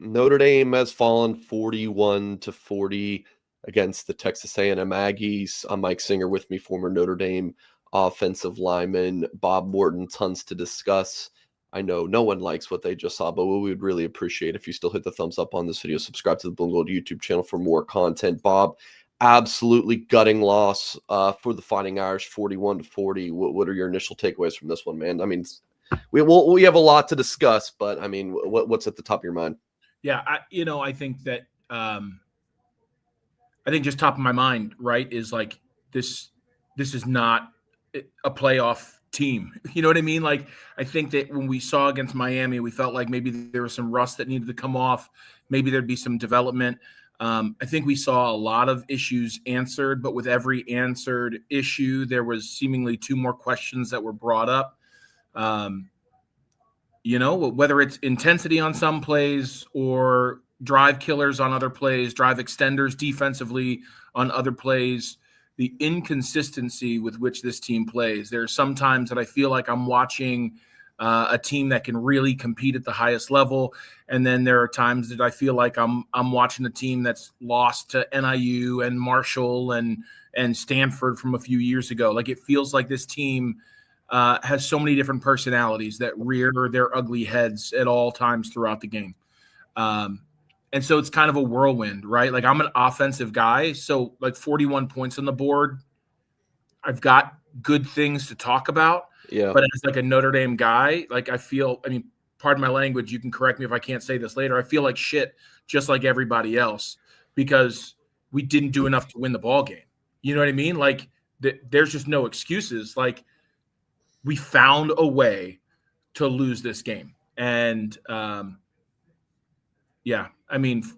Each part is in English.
Notre Dame has fallen 41-40 against the Texas A&M Aggies. I'm Mike Singer, with me, former Notre Dame offensive lineman Bob Morton. Tons to discuss. I know no one likes what they just saw, but we would really appreciate if you still hit the thumbs up on this video. Subscribe to the Blue and Gold YouTube channel for more content. Bob, absolutely gutting loss for the Fighting Irish, 41-40. What are your initial takeaways from this one, man? I mean, we have a lot to discuss, but I mean, what's at the top of your mind? Yeah, I think that I think just top of my mind, right, is like this is not a playoff team. You know what I mean? Like, I think that when we saw against Miami, we felt like maybe there was some rust that needed to come off. Maybe there'd be some development. I think we saw a lot of issues answered, but with every answered issue, there was seemingly two more questions that were brought up. Whether it's intensity on some plays or drive killers on other plays, drive extenders defensively on other plays, the inconsistency with which this team plays. There are some times that I feel like I'm watching a team that can really compete at the highest level, and then there are times that I feel like I'm watching a team that's lost to NIU and Marshall and Stanford from a few years ago. Like, it feels like this team has so many different personalities that rear their ugly heads at all times throughout the game. And so it's kind of a whirlwind, right? Like, I'm an offensive guy, so like 41 points on the board, I've got good things to talk about. Yeah. But as like a Notre Dame guy, like, pardon my language, you can correct me if I can't say this later, I feel like shit just like everybody else because we didn't do enough to win the ball game. You know what I mean? Like, there's just no excuses. Like, we found a way to lose this game. And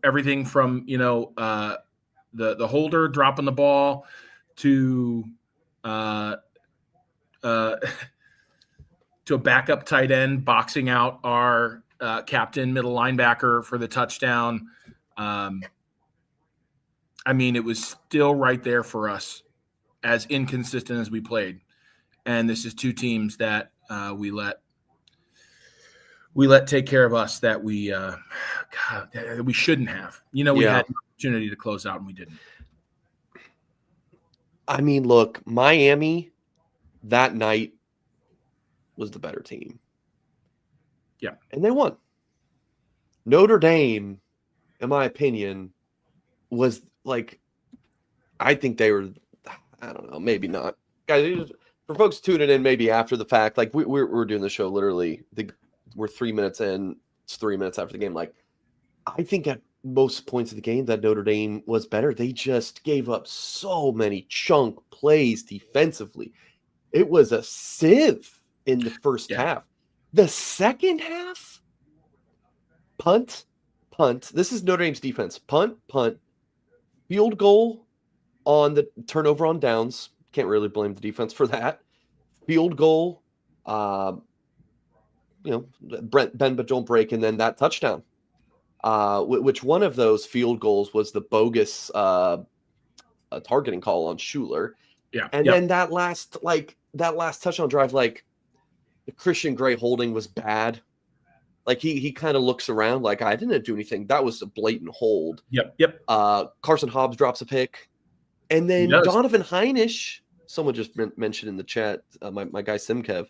everything from, the holder dropping the ball to to a backup tight end boxing out our captain middle linebacker for the touchdown. It was still right there for us, as inconsistent as we played. And this is two teams that we let take care of us that we shouldn't have. We had an opportunity to close out and we didn't. I mean, look, Miami that night was the better team. Yeah. And they won. Notre Dame, in my opinion, was like, I think they were, I don't know, maybe not. Guys, for folks tuning in maybe after the fact, like we're doing the show literally, we're 3 minutes in, it's 3 minutes after the game. Like, I think at most points of the game that Notre Dame was better. They just gave up so many chunk plays defensively. It was a sieve in the first half. The second half, punt. This is Notre Dame's defense. Punt, field goal on the turnover on downs. Can't really blame the defense for that. Field goal, Ben Bajol break, and then that touchdown. Which one of those field goals was the bogus targeting call on Schuler? Yeah. And then that last touchdown drive, like, the Christian Gray holding was bad. Like, he kind of looks around like, I didn't do anything. That was a blatant hold. Yep. Carson Hobbs drops a pick. And then Donovan Heinisch, someone just mentioned in the chat, my guy Simkev,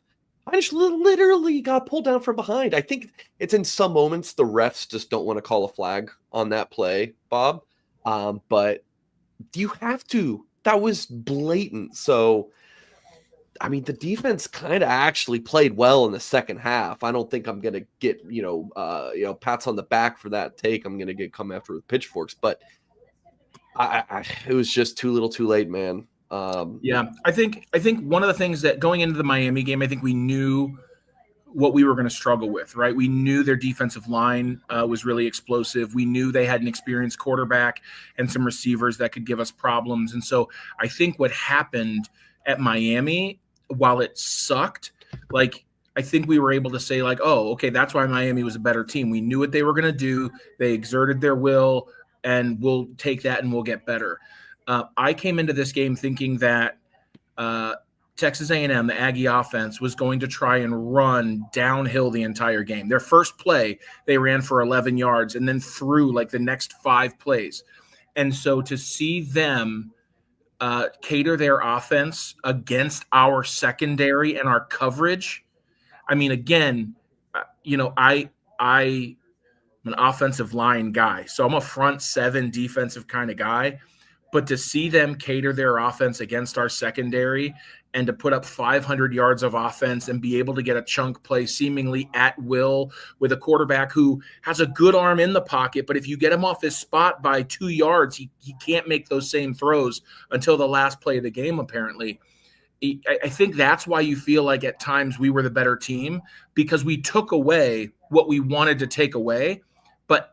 Heinisch literally got pulled down from behind. I think it's in some moments the refs just don't want to call a flag on that play, Bob. But you have to. That was blatant. So, I mean, the defense kind of actually played well in the second half. I don't think I'm going to get, pats on the back for that take. I'm going to come after with pitchforks. But it was just too little too late, man. I think one of the things that going into the Miami game, I think we knew what we were going to struggle with, right? We knew their defensive line was really explosive. We knew they had an experienced quarterback and some receivers that could give us problems. And so I think what happened at Miami, while it sucked, like, I think we were able to say, like, oh, okay, that's why Miami was a better team. We knew what they were going to do. They exerted their will, and we'll take that and we'll get better. I came into this game thinking that Texas A&M, the Aggie offense, was going to try and run downhill the entire game. Their first play, they ran for 11 yards and then threw like the next 5 plays. And so to see them cater their offense against our secondary and our coverage, I mean, again, I'm an offensive line guy, so I'm a front 7 defensive kind of guy. But to see them cater their offense against our secondary and to put up 500 yards of offense and be able to get a chunk play seemingly at will with a quarterback who has a good arm in the pocket, but if you get him off his spot by 2 yards, he can't make those same throws until the last play of the game, apparently. I think that's why you feel like at times we were the better team, because we took away what we wanted to take away, but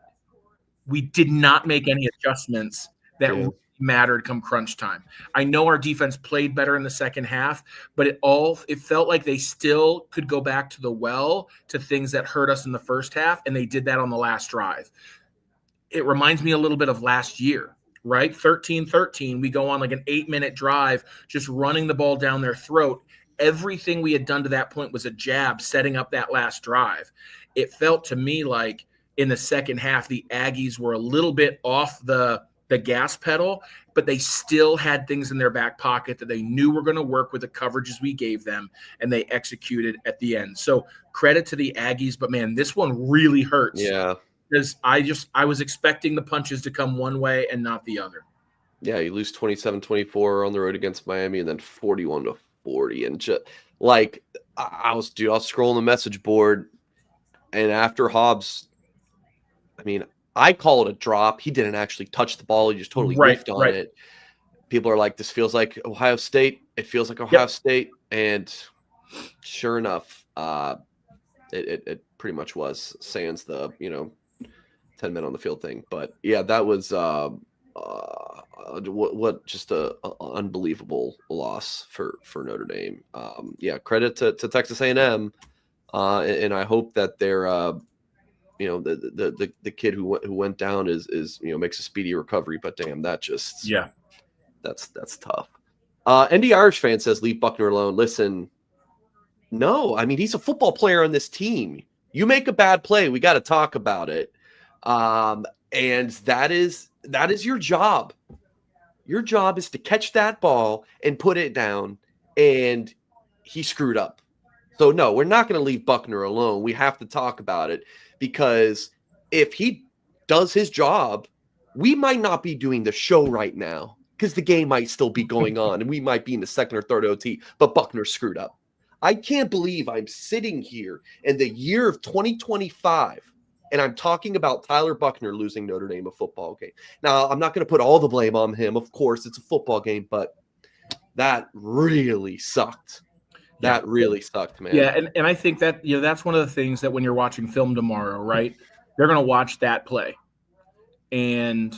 we did not make any adjustments that really mattered come crunch time. I know our defense played better in the second half, but it felt like they still could go back to the well to things that hurt us in the first half, and they did that on the last drive. It reminds me a little bit of last year, right? 13-13, we go on like an 8-minute drive, just running the ball down their throat. Everything we had done to that point was a jab setting up that last drive. It felt to me like in the second half, the Aggies were a little bit off the gas pedal, but they still had things in their back pocket that they knew were going to work with the coverages we gave them, and they executed at the end. So credit to the Aggies, but man, this one really hurts. Yeah. Because I was expecting the punches to come one way and not the other. Yeah, you lose 27-24 on the road against Miami, and then 41-40. And just like I was scrolling the message board, and after Hobbs, I mean, I call it a drop. He didn't actually touch the ball. He just totally whiffed on it. People are like, this feels like Ohio State. It feels like Ohio State. And sure enough, it pretty much was, sans the, 10 men on the field thing. But yeah, that was what just a unbelievable loss for Notre Dame. Credit to Texas A&M. And I hope that they're the kid who went down is makes a speedy recovery, but damn, that just that's tough. ND Irish fan says leave Buckner alone. Listen, no, I mean, he's a football player on this team. You make a bad play, we got to talk about it, and that is your job. Your job is to catch that ball and put it down, and he screwed up. So no, we're not going to leave Buckner alone. We have to talk about it. Because if he does his job, we might not be doing the show right now because the game might still be going on and we might be in the second or third OT, but Buckner screwed up. I can't believe I'm sitting here in the year of 2025 and I'm talking about Tyler Buckner losing Notre Dame a football game. Now, I'm not going to put all the blame on him. Of course, it's a football game, but that really sucked. That really sucked, man. Yeah, and I think that that's one of the things that when you're watching film tomorrow, right? They're going to watch that play. And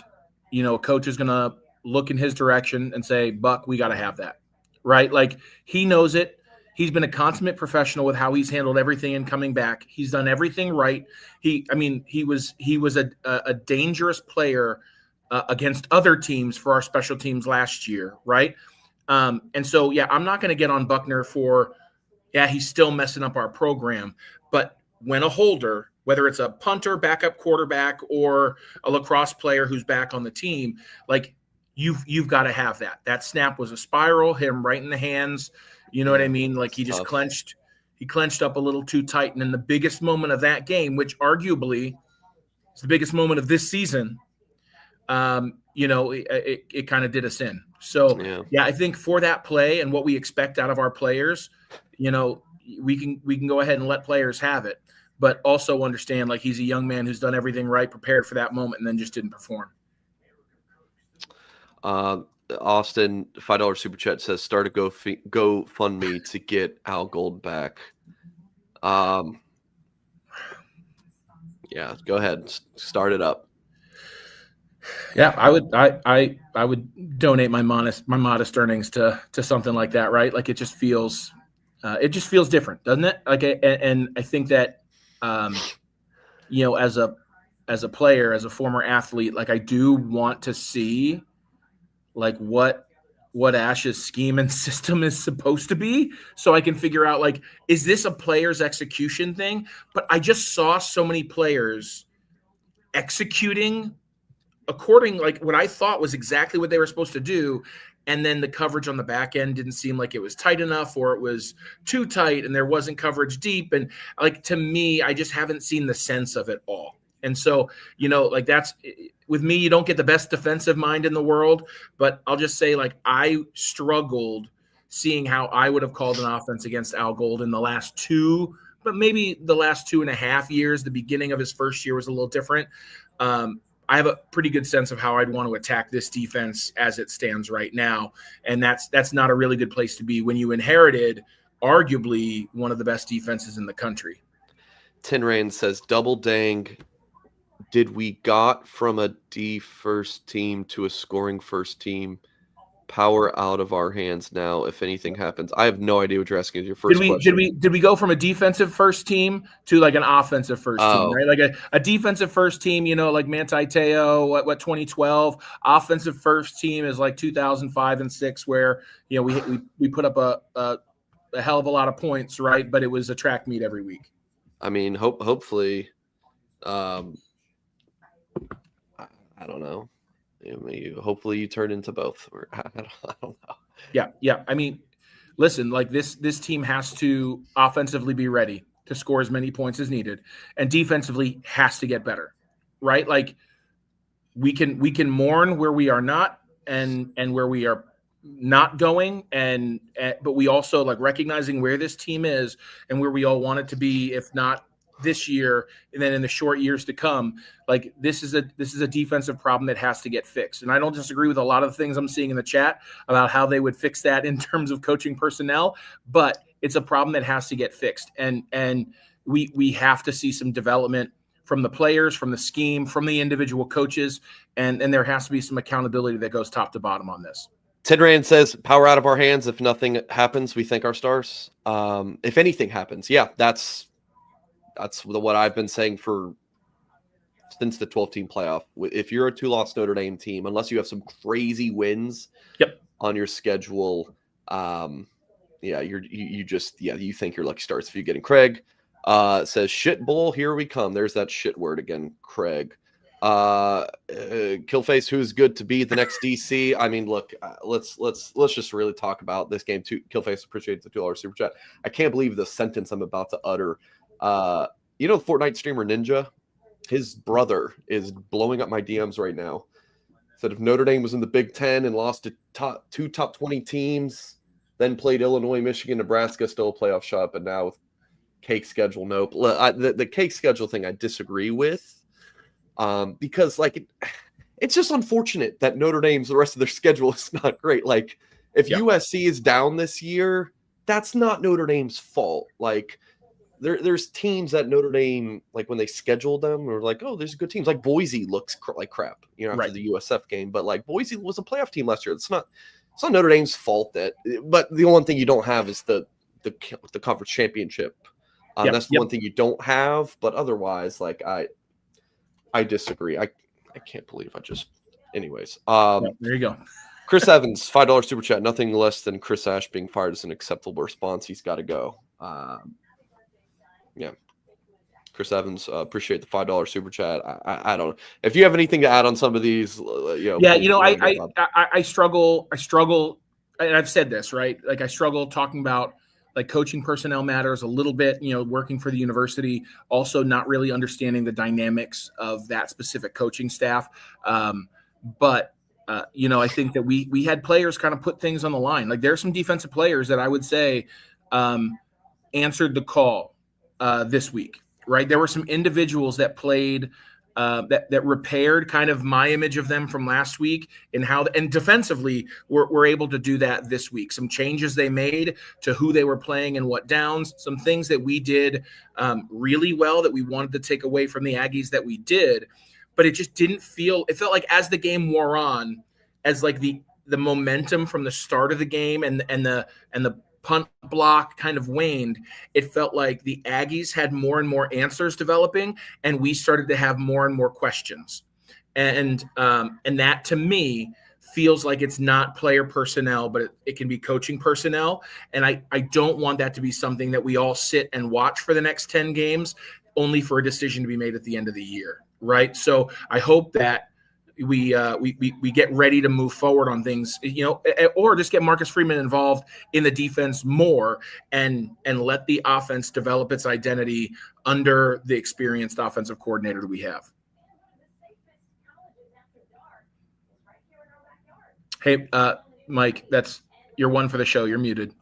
coach is going to look in his direction and say, "Buck, we got to have that." Right? Like he knows it. He's been a consummate professional with how he's handled everything and coming back. He's done everything right. He was a dangerous player against other teams for our special teams last year, right? And so, I'm not going to get on Buckner for, he's still messing up our program. But when a holder, whether it's a punter, backup quarterback, or a lacrosse player who's back on the team, like you've got to have that. That snap was a spiral, hit him right in the hands. You know what I mean? Like he just clenched up a little too tight. And in the biggest moment of that game, which arguably is the biggest moment of this season, it kind of did us in. So I think for that play and what we expect out of our players, we can go ahead and let players have it, but also understand like he's a young man who's done everything right, prepared for that moment, and then just didn't perform. Austin, $5 super chat says start a GoFundMe to get Al Gold back. Go ahead, start it up. Yeah, I would donate my modest earnings to something like that, right? Like it just feels different, doesn't it? Like, and I think that, as a player, as a former athlete, like I do want to see like what what Ash's scheme and system is supposed to be, so I can figure out, like, is this a player's execution thing? But I just saw so many players executing according, like, what I thought was exactly what they were supposed to do. And then the coverage on the back end didn't seem like it was tight enough, or it was too tight and there wasn't coverage deep. And like, to me, I just haven't seen the sense of it all. And so, like, that's with me, you don't get the best defensive mind in the world, but I'll just say, like, I struggled seeing how I would have called an offense against Al Gold in the last two, but maybe the last 2.5 years. The beginning of his first year was a little different. I have a pretty good sense of how I'd want to attack this defense as it stands right now. And that's not a really good place to be when you inherited arguably one of the best defenses in the country. Tin Rain says, double dang. Did we got from a D first team to a scoring first team? Power out of our hands now if anything happens. I have no idea what you're asking. Your first question. Did we go from a defensive first team to like an offensive first team, right? Like a defensive first team, like Manti Te'o, what 2012. Offensive first team is like 2005 and 6, where we put up a hell of a lot of points, right? But it was a track meet every week. I mean, hopefully, I don't know. Hopefully you turn into both. Or I don't know. Yeah. I mean, listen, like this team has to offensively be ready to score as many points as needed, and defensively has to get better, right? Like we can mourn where we are not and where we are not going, but we also, like, recognizing where this team is and where we all want it to be, if not this year and then in the short years to come. Like, this is a defensive problem that has to get fixed. And I don't disagree with a lot of the things I'm seeing in the chat about how they would fix that in terms of coaching personnel, but it's a problem that has to get fixed. And we have to see some development from the players, from the scheme, from the individual coaches, and there has to be some accountability that goes top to bottom on this. Ted Rand says, power out of our hands. If nothing happens, we thank our stars. If anything happens, yeah, that's what I've been saying since the 12-team playoff. If you're a 2-loss Notre Dame team, unless you have some crazy wins on your schedule, you think you're lucky stars if you're getting. Craig says, shit bowl, here we come. There's that shit word again, Craig. Killface, who's good to be the next DC? I mean, look, let's just really talk about this game too. Killface, appreciate the $2 super chat. I can't believe the sentence I'm about to utter. The Fortnite streamer Ninja, his brother is blowing up my DMs right now. Said if Notre Dame was in the Big Ten and lost to two top 20 teams, then played Illinois, Michigan, Nebraska, still a playoff shot, but now with cake schedule, nope. The cake schedule thing I disagree with, because it's just unfortunate that Notre Dame's, the rest of their schedule is not great. Like, if USC is down this year, that's not Notre Dame's fault. Like, there's teams that Notre Dame, like, when they scheduled them, were like, oh, there's good teams. Like, Boise looks like crap, after the USF game. But, like, Boise was a playoff team last year. It's not Notre Dame's fault but the only thing you don't have is the conference championship. That's the one thing you don't have. But otherwise, like, I disagree. I can't believe anyways. There you go. Chris Evans, $5 super chat. Nothing less than Chris Ash being fired is an acceptable response. He's got to go. Chris Evans, appreciate the $5 super chat. I don't know if you have anything to add on some of these. I struggle, and I've said this, right? Like, I struggle talking about, like, coaching personnel matters a little bit, working for the university, also not really understanding the dynamics of that specific coaching staff. But I think that we had players kind of put things on the line. Like, there are some defensive players that I would say answered the call this week, right? There were some individuals that played that repaired kind of my image of them from last week, and defensively were able to do that this week. Some changes they made to who they were playing and what downs, some things that we did really well that we wanted to take away from the Aggies that we did, but it just didn't feel, it felt like as the game wore on, as like the momentum from the start of the game and the punt block kind of waned, it felt like the Aggies had more and more answers developing, and we started to have more and more questions. And that, to me, feels like it's not player personnel, but it can be coaching personnel. And I don't want that to be something that we all sit and watch for the next 10 games, only for a decision to be made at the end of the year, right? So I hope that we get ready to move forward on things, or just get Marcus Freeman involved in the defense more and let the offense develop its identity under the experienced offensive coordinator that we have. Hey, Mike, you're one for the show. You're muted.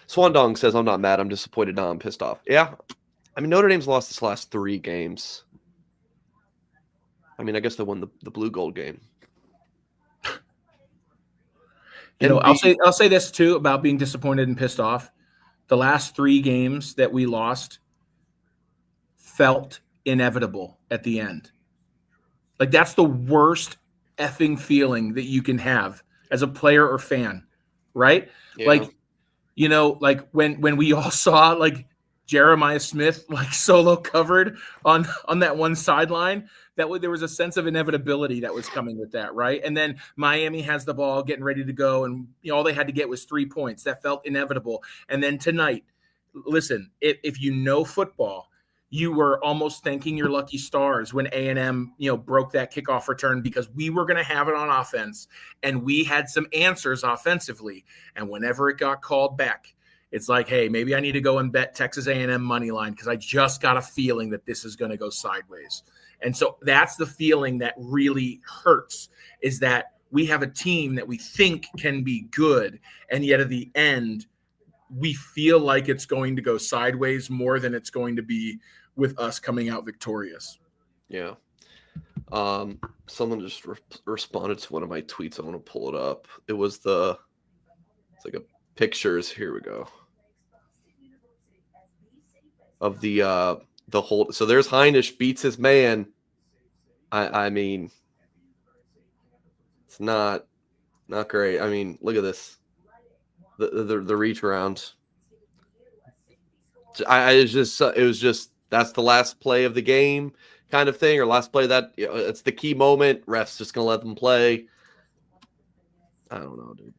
Swandong says, I'm not mad. I'm disappointed. No, I'm pissed off. Yeah. I mean, Notre Dame's lost its last 3 games. I mean, I guess they won the blue gold game. I'll say this too about being disappointed and pissed off. The last 3 games that we lost felt inevitable at the end. Like, that's the worst effing feeling that you can have as a player or fan, right? Yeah. Like when we all saw like Jeremiah Smith like solo covered on that one sideline, there was a sense of inevitability that was coming with that, right? And then Miami has the ball getting ready to go, and all they had to get was 3 points. That felt inevitable. And then tonight, listen, if you know football, you were almost thanking your lucky stars when A&M, broke that kickoff return, because we were going to have it on offense and we had some answers offensively. And whenever it got called back, it's like, hey, maybe I need to go and bet Texas A&M money line because I just got a feeling that this is going to go sideways. And so that's the feeling that really hurts, is that we have a team that we think can be good, and yet at the end, we feel like it's going to go sideways more than it's going to be with us coming out victorious. Yeah. Someone just responded to one of my tweets. I want to pull it up. It was it's like a pictures. Here we go. Of the whole. So there's Heinisch beats his man. I mean, it's not great. I mean, look at this. The reach around. It was just that's the last play of the game kind of thing, or last play that it's the key moment. Ref's just gonna let them play. I don't know, dude.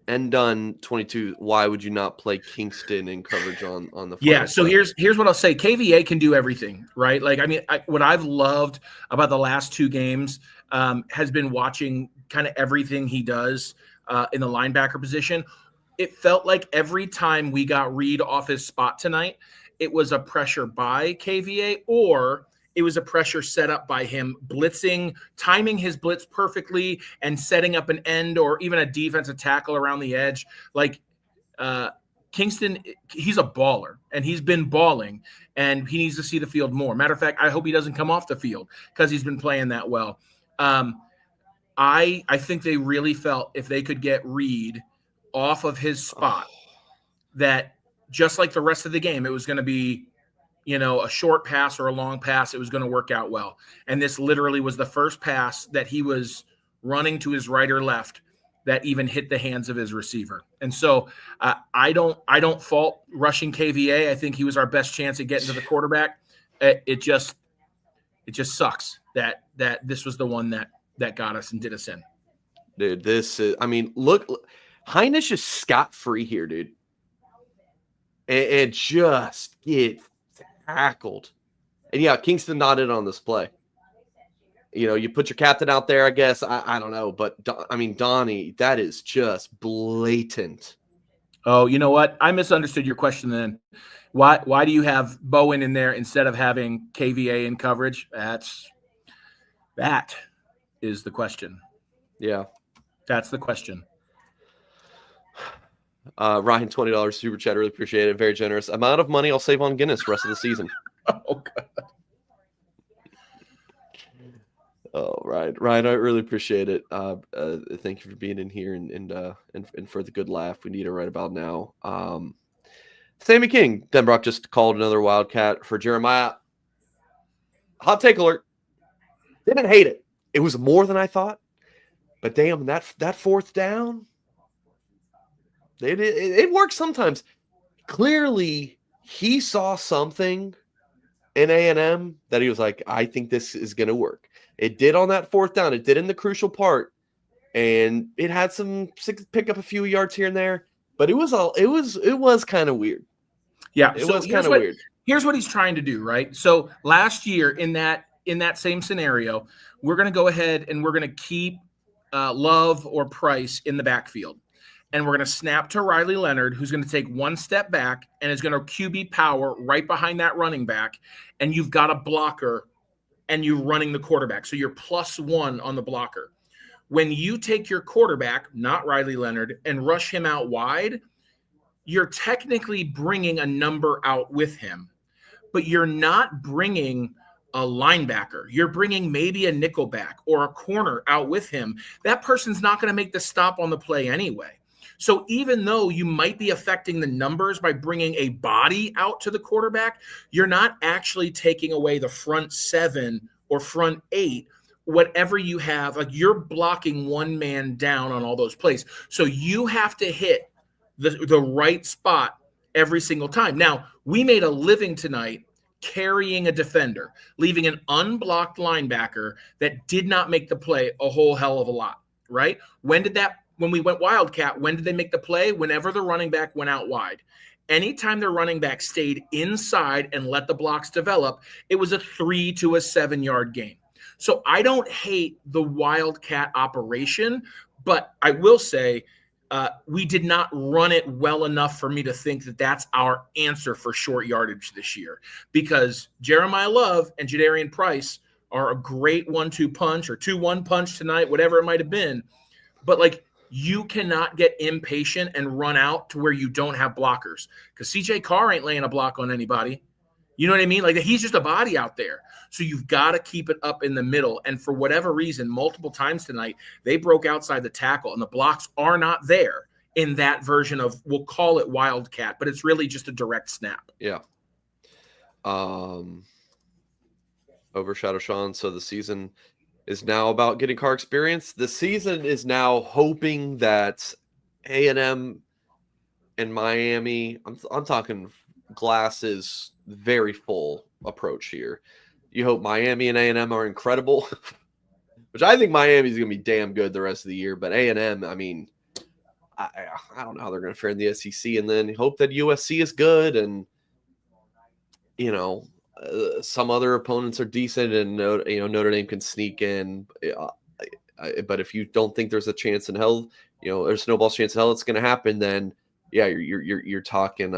And done 22. Why would you not play Kingston in coverage on the? Yeah. So here's what I'll say. KVA can do everything, right? Like, I mean, what I've loved about the last 2 games has been watching kind of everything he does in the linebacker position. It felt like every time we got Reed off his spot tonight, it was a pressure by KVA, or it was a pressure set up by him blitzing, timing his blitz perfectly and setting up an end or even a defensive tackle around the edge. Like Kingston, he's a baller, and he's been balling, and he needs to see the field more. Matter of fact, I hope he doesn't come off the field because he's been playing that well. I think they really felt if they could get Reed off of his spot, that just like the rest of the game, it was going to be, a short pass or a long pass. It was going to work out well. And this literally was the first pass that he was running to his right or left that even hit the hands of his receiver. And so I don't fault rushing KVA. I think he was our best chance at getting to the quarterback. It just sucks that this was the one that got us and did us in. Dude, this is, I mean, look, Heinisch is scot-free here, dude. And just get tackled. And yeah, Kingston not in on this play. You put your captain out there, I guess. I don't know. But, I mean, Donnie, that is just blatant. Oh, you know what? I misunderstood your question then. Why do you have Bowen in there instead of having KVA in coverage? That is the question. Yeah. That's the question. Ryan, $20 super chat. Really appreciate it. Very generous. Amount of money I'll save on Guinness rest of the season. Oh, God. Oh, Ryan, I really appreciate it. Thank you for being in here and for the good laugh. We need it right about now. Sammy King, Denbrock just called another Wildcat for Jeremiah. Hot take alert. Didn't hate it. It was more than I thought. But damn, that fourth down, it works sometimes. Clearly, he saw something in A&M that he was like, I think this is going to work. It did on that fourth down. It did in the crucial part, and it had some pick up a few yards here and there. But it was kind of weird. Yeah, it so was kind of weird. Here's what he's trying to do, right? So last year in that same scenario, we're going to go ahead and we're going to keep Love or Price in the backfield. And we're going to snap to Riley Leonard, who's going to take one step back and is going to QB power right behind that running back. And you've got a blocker and you're running the quarterback. So you're +1 on the blocker. When you take your quarterback, not Riley Leonard, and rush him out wide, you're technically bringing a number out with him, but you're not bringing a linebacker. You're bringing maybe a nickelback or a corner out with him. That person's not going to make the stop on the play anyway. So even though you might be affecting the numbers by bringing a body out to the quarterback, you're not actually taking away the front 7 or front 8, whatever you have. Like, you're blocking one man down on all those plays. So you have to hit the right spot every single time. Now, we made a living tonight carrying a defender, leaving an unblocked linebacker that did not make the play a whole hell of a lot, right? When we went Wildcat, when did they make the play? Whenever the running back went out wide. Anytime their running back stayed inside and let the blocks develop, it was a 3 to a 7 yard gain. So I don't hate the Wildcat operation, but I will say we did not run it well enough for me to think that that's our answer for short yardage this year, because Jeremiah Love and Jadarian Price are a great 1-2 punch or 2-1 punch tonight, whatever it might have been. But like, you cannot get impatient and run out to where you don't have blockers, because CJ Carr ain't laying a block on anybody. You know what I mean? Like, he's just a body out there. So you've got to keep it up in the middle. And for whatever reason, multiple times tonight, they broke outside the tackle and the blocks are not there in that version of, we'll call it Wildcat, but it's really just a direct snap. Yeah. Overshadow Sean. So the season is now about getting Carr experience. The season is now hoping that A&M and Miami, I'm talking glasses very full approach here. You hope Miami and A&M are incredible, which I think Miami is going to be damn good the rest of the year. But A&M, I mean, I don't know how they're going to fare in the SEC, and then hope that USC is good, and some other opponents are decent, and Notre Dame can sneak in. But if you don't think there's a chance in hell, there's snowball's chance in hell it's going to happen, then yeah, you're talking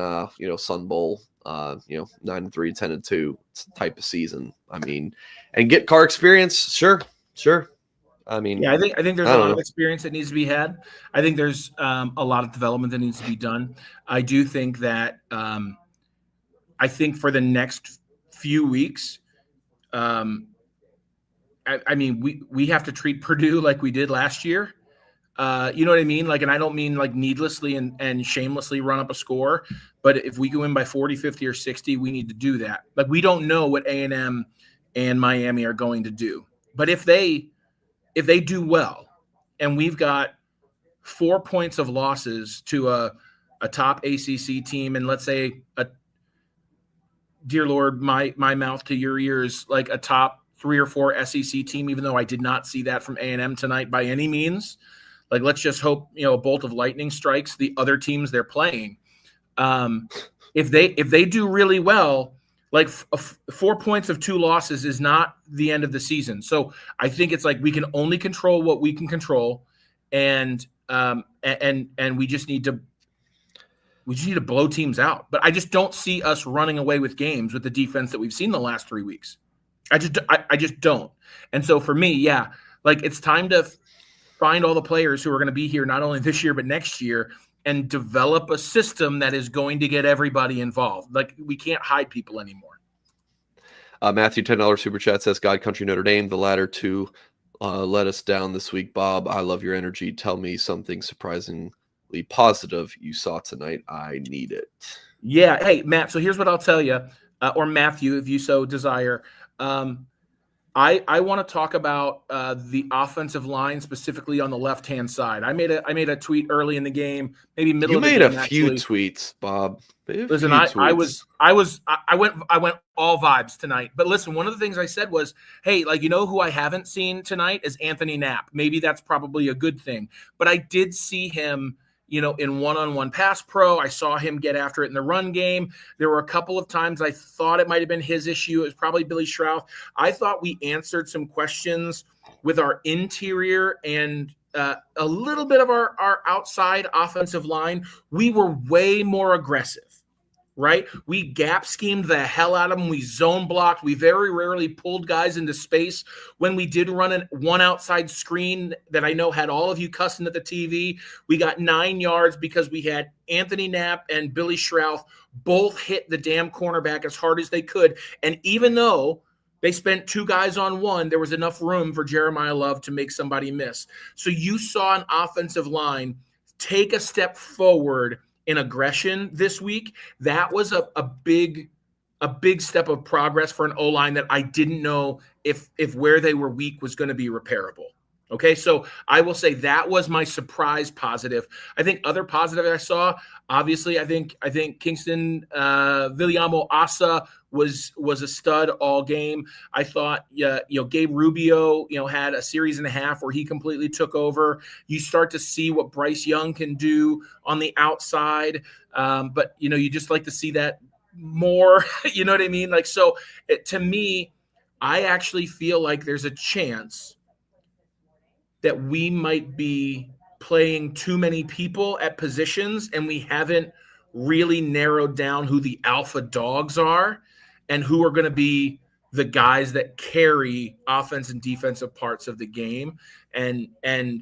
Sun Bowl, 9-3, 10-2 type of season. I mean, and get Carr experience, sure. I mean, yeah, I think there's a lot of experience that needs to be had. I think there's a lot of development that needs to be done. I do think that I think for the next few weeks, I mean, we have to treat Purdue like we did last year. You know what I mean? Like, and I don't mean like needlessly and shamelessly run up a score, but if we go in by 40, 50, or 60, we need to do that. Like, we don't know what A&M and Miami are going to do, but if they do well, and we've got 4 points of losses to a top ACC team, and let's say dear Lord, my mouth to your ears, like a top 3 or 4 SEC team, even though I did not see that from A&M tonight by any means. Like, let's just hope, a bolt of lightning strikes the other teams they're playing. If they do really well, like 4 points of 2 losses is not the end of the season. So I think it's like, we can only control what we can control. And we just need to blow teams out. But I just don't see us running away with games with the defense that we've seen the last 3 weeks. I just don't. And so for me, yeah, like, it's time to find all the players who are going to be here not only this year but next year, and develop a system that is going to get everybody involved. Like, we can't hide people anymore. Matthew, $10 super chat says, God, Country, Notre Dame, the latter two let us down this week. Bob, I love your energy. Tell me something surprisingly positive you saw tonight. I need it. Yeah. Hey, Matt, so here's what I'll tell you, or Matthew, if you so desire. I want to talk about the offensive line, specifically on the left-hand side. I made a tweet early in the game, maybe middle You of the made game, a few actually. tweets, Bob. Listen, I went all vibes tonight. But listen, one of the things I said was, hey, like, who I haven't seen tonight is Anthony Knapp. Maybe that's probably a good thing. But I did see him, in one-on-one pass pro. I saw him get after it in the run game. There were a couple of times I thought it might have been his issue. It was probably Billy Schrauth. I thought we answered some questions with our interior and a little bit of our outside offensive line. We were way more aggressive. Right? We gap schemed the hell out of them. We zone blocked. We very rarely pulled guys into space. When we did run one outside screen that I know had all of you cussing at the TV, we got 9 yards because we had Anthony Knapp and Billy Schrauth both hit the damn cornerback as hard as they could. And even though they spent 2 guys on 1, there was enough room for Jeremiah Love to make somebody miss. So you saw an offensive line take a step forward in aggression this week. That was a big step of progress for an O-line that I didn't know if where they were weak was going to be repairable. Okay, so I will say that was my surprise positive. I think other positive I saw, obviously, I think Kingston Viliamo Asa was a stud all game. I thought, Gabe Rubio, had a series and a half where he completely took over. You start to see what Bryce Young can do on the outside, but you just like to see that more. You know what I mean? Like, so to me, I actually feel like there's a chance that we might be playing too many people at positions and we haven't really narrowed down who the alpha dogs are and who are going to be the guys that carry offense and defensive parts of the game. And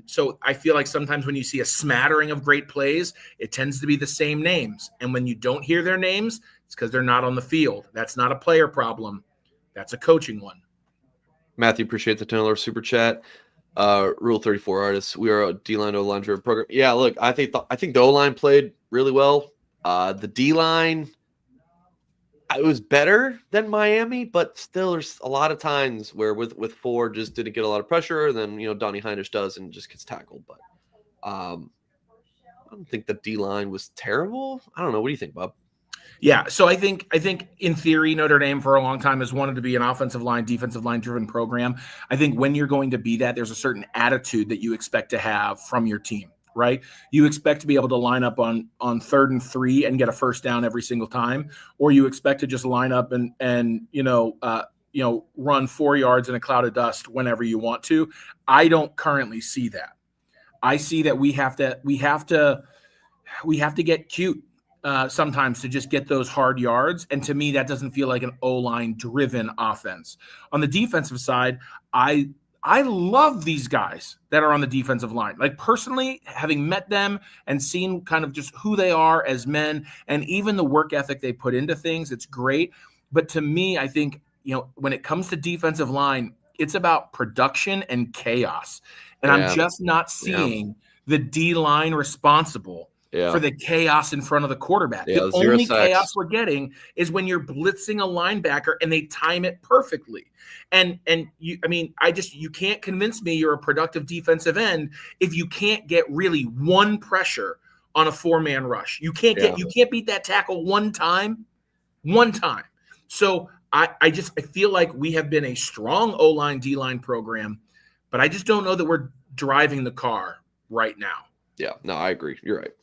so I feel like sometimes when you see a smattering of great plays, it tends to be the same names. And when you don't hear their names, it's because they're not on the field. That's not a player problem. That's a coaching one. Matthew, appreciate the $10 super chat. Rule 34 artists. We are a D-line O-line driven program. Yeah, look, I think the O-line played really well. The D-line, it was better than Miami, but still there's a lot of times where with Ford just didn't get a lot of pressure, and then Donnie Heinrich does and just gets tackled. But I don't think the D-line was terrible. I don't know. What do you think, Bob? Yeah, so I think in theory, Notre Dame for a long time has wanted to be an offensive line, defensive line driven program. I think when you're going to be that, there's a certain attitude that you expect to have from your team, right? You expect to be able to line up on 3rd and 3 and get a first down every single time, or you expect to just line up and run 4 yards in a cloud of dust whenever you want to. I don't currently see that. I see that we have to get cute. Sometimes to just get those hard yards. And to me, that doesn't feel like an O-line driven offense. On the defensive side, I love these guys that are on the defensive line. Like, personally, having met them and seen kind of just who they are as men and even the work ethic they put into things, it's great. But to me, I think, when it comes to defensive line, it's about production and chaos. And I'm just not seeing the D-line responsible for the chaos in front of the quarterback. The only chaos we're getting is when you're blitzing a linebacker and they time it perfectly. And you can't convince me you're a productive defensive end if you can't get really one pressure on a 4-man rush. You can't beat that tackle one time. So I feel like we have been a strong O-line, D-line program, but I just don't know that we're driving the car right now. Yeah, no, I agree. You're right.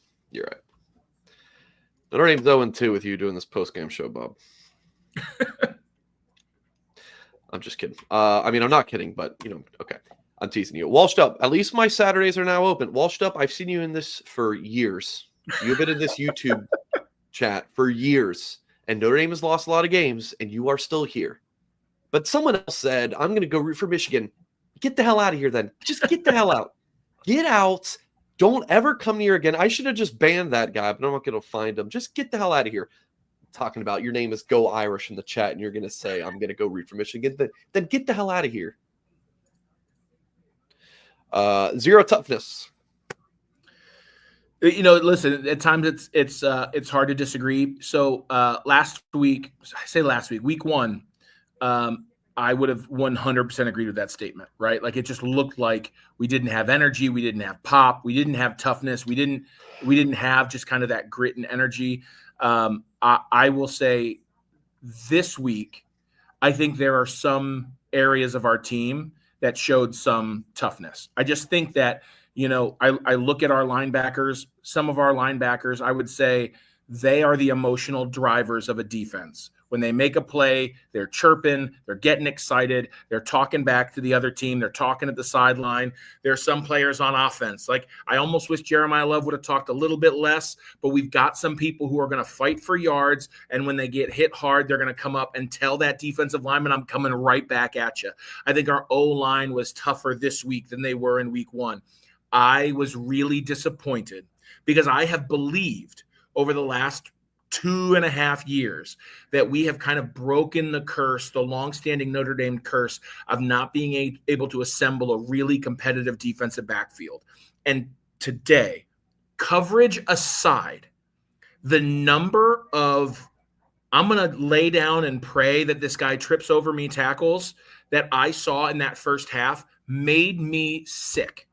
Notre Dame's 0-2 with you doing this post-game show, Bob. I'm just kidding. I'm not kidding, but, okay. I'm teasing you. Walshed Up. At least my Saturdays are now open. Walshed Up, I've seen you in this for years. You've been in this YouTube chat for years. And Notre Dame has lost a lot of games, and you are still here. But someone else said, I'm going to go root for Michigan. Get the hell out of here then. Just get the hell out. Get out. Don't ever come near again. I should have just banned that guy, but I'm not going to find him. Just get the hell out of here. Talking about your name is Go Irish in the chat, and you're going to say, I'm going to go root for Michigan. Then get the hell out of here. Zero toughness. Listen, at times it's hard to disagree. So week 1, I would have 100% agreed with that statement, right? Like it just looked like we didn't have energy, we didn't have pop, we didn't have toughness, we didn't have just kind of that grit and energy. I will say this week, I think there are some areas of our team that showed some toughness. I just think that, I look at our linebackers, some of our linebackers, I would say they are the emotional drivers of a defense. When they make a play, they're chirping, they're getting excited, they're talking back to the other team, they're talking at the sideline. There are some players on offense. Like I almost wish Jeremiah Love would have talked a little bit less, but we've got some people who are going to fight for yards, and when they get hit hard, they're going to come up and tell that defensive lineman, I'm coming right back at you. I think our O-line was tougher this week than they were in week 1. I was really disappointed because I have believed over the last 2.5 years that we have kind of broken the curse, the longstanding Notre Dame curse of not being able to assemble a really competitive defensive backfield. And today, coverage aside, the number of I'm going to lay down and pray that this guy trips over me tackles that I saw in that first half made me sick.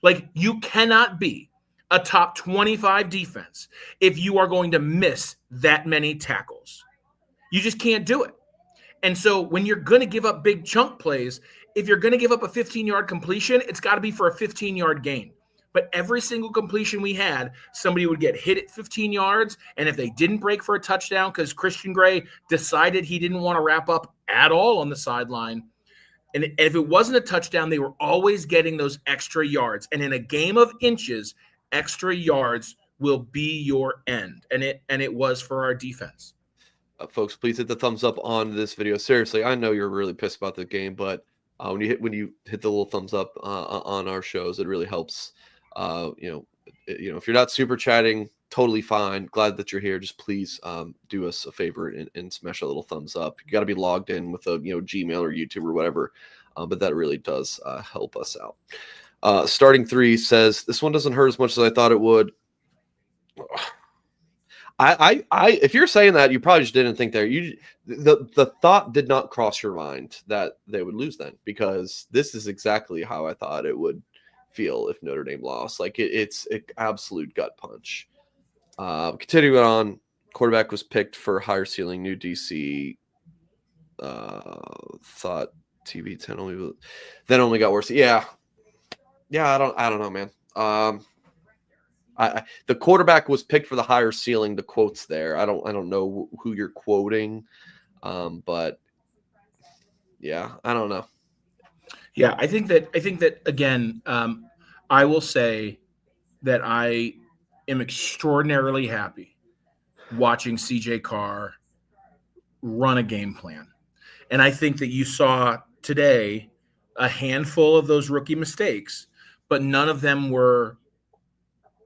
Like you cannot be a top 25 defense if you are going to miss that many tackles. You just can't do it. And so when you're going to give up big chunk plays, if you're going to give up a 15-yard completion, it's got to be for a 15-yard gain. But every single completion we had, somebody would get hit at 15 yards, and if they didn't break for a touchdown because Christian Gray decided he didn't want to wrap up at all on the sideline, and if it wasn't a touchdown, they were always getting those extra yards. And in a game of inches, extra yards will be your end, and it was for our defense. Folks, please hit the thumbs up on this video. Seriously, I know you're really pissed about the game, but when you hit the little thumbs up on our shows, it really helps. If you're not super chatting, totally fine. Glad that you're here. Just please do us a favor and smash a little thumbs up. You got to be logged in with a Gmail or YouTube or whatever, but that really does help us out. Starting 3 says this one doesn't hurt as much as I thought it would. If you're saying that, you probably just didn't think there. The thought did not cross your mind that they would lose then, because this is exactly how I thought it would feel if Notre Dame lost. Like it's an absolute gut punch. Continuing on, quarterback was picked for higher ceiling, new DC. Thought TB10 only got worse. Yeah. I don't know, man. The quarterback was picked for the higher ceiling. The quote's there. I don't know who you're quoting, but yeah, I don't know. Yeah, I think that again, I will say that I am extraordinarily happy watching CJ Carr run a game plan. And I think that you saw today a handful of those rookie mistakes, but none of them were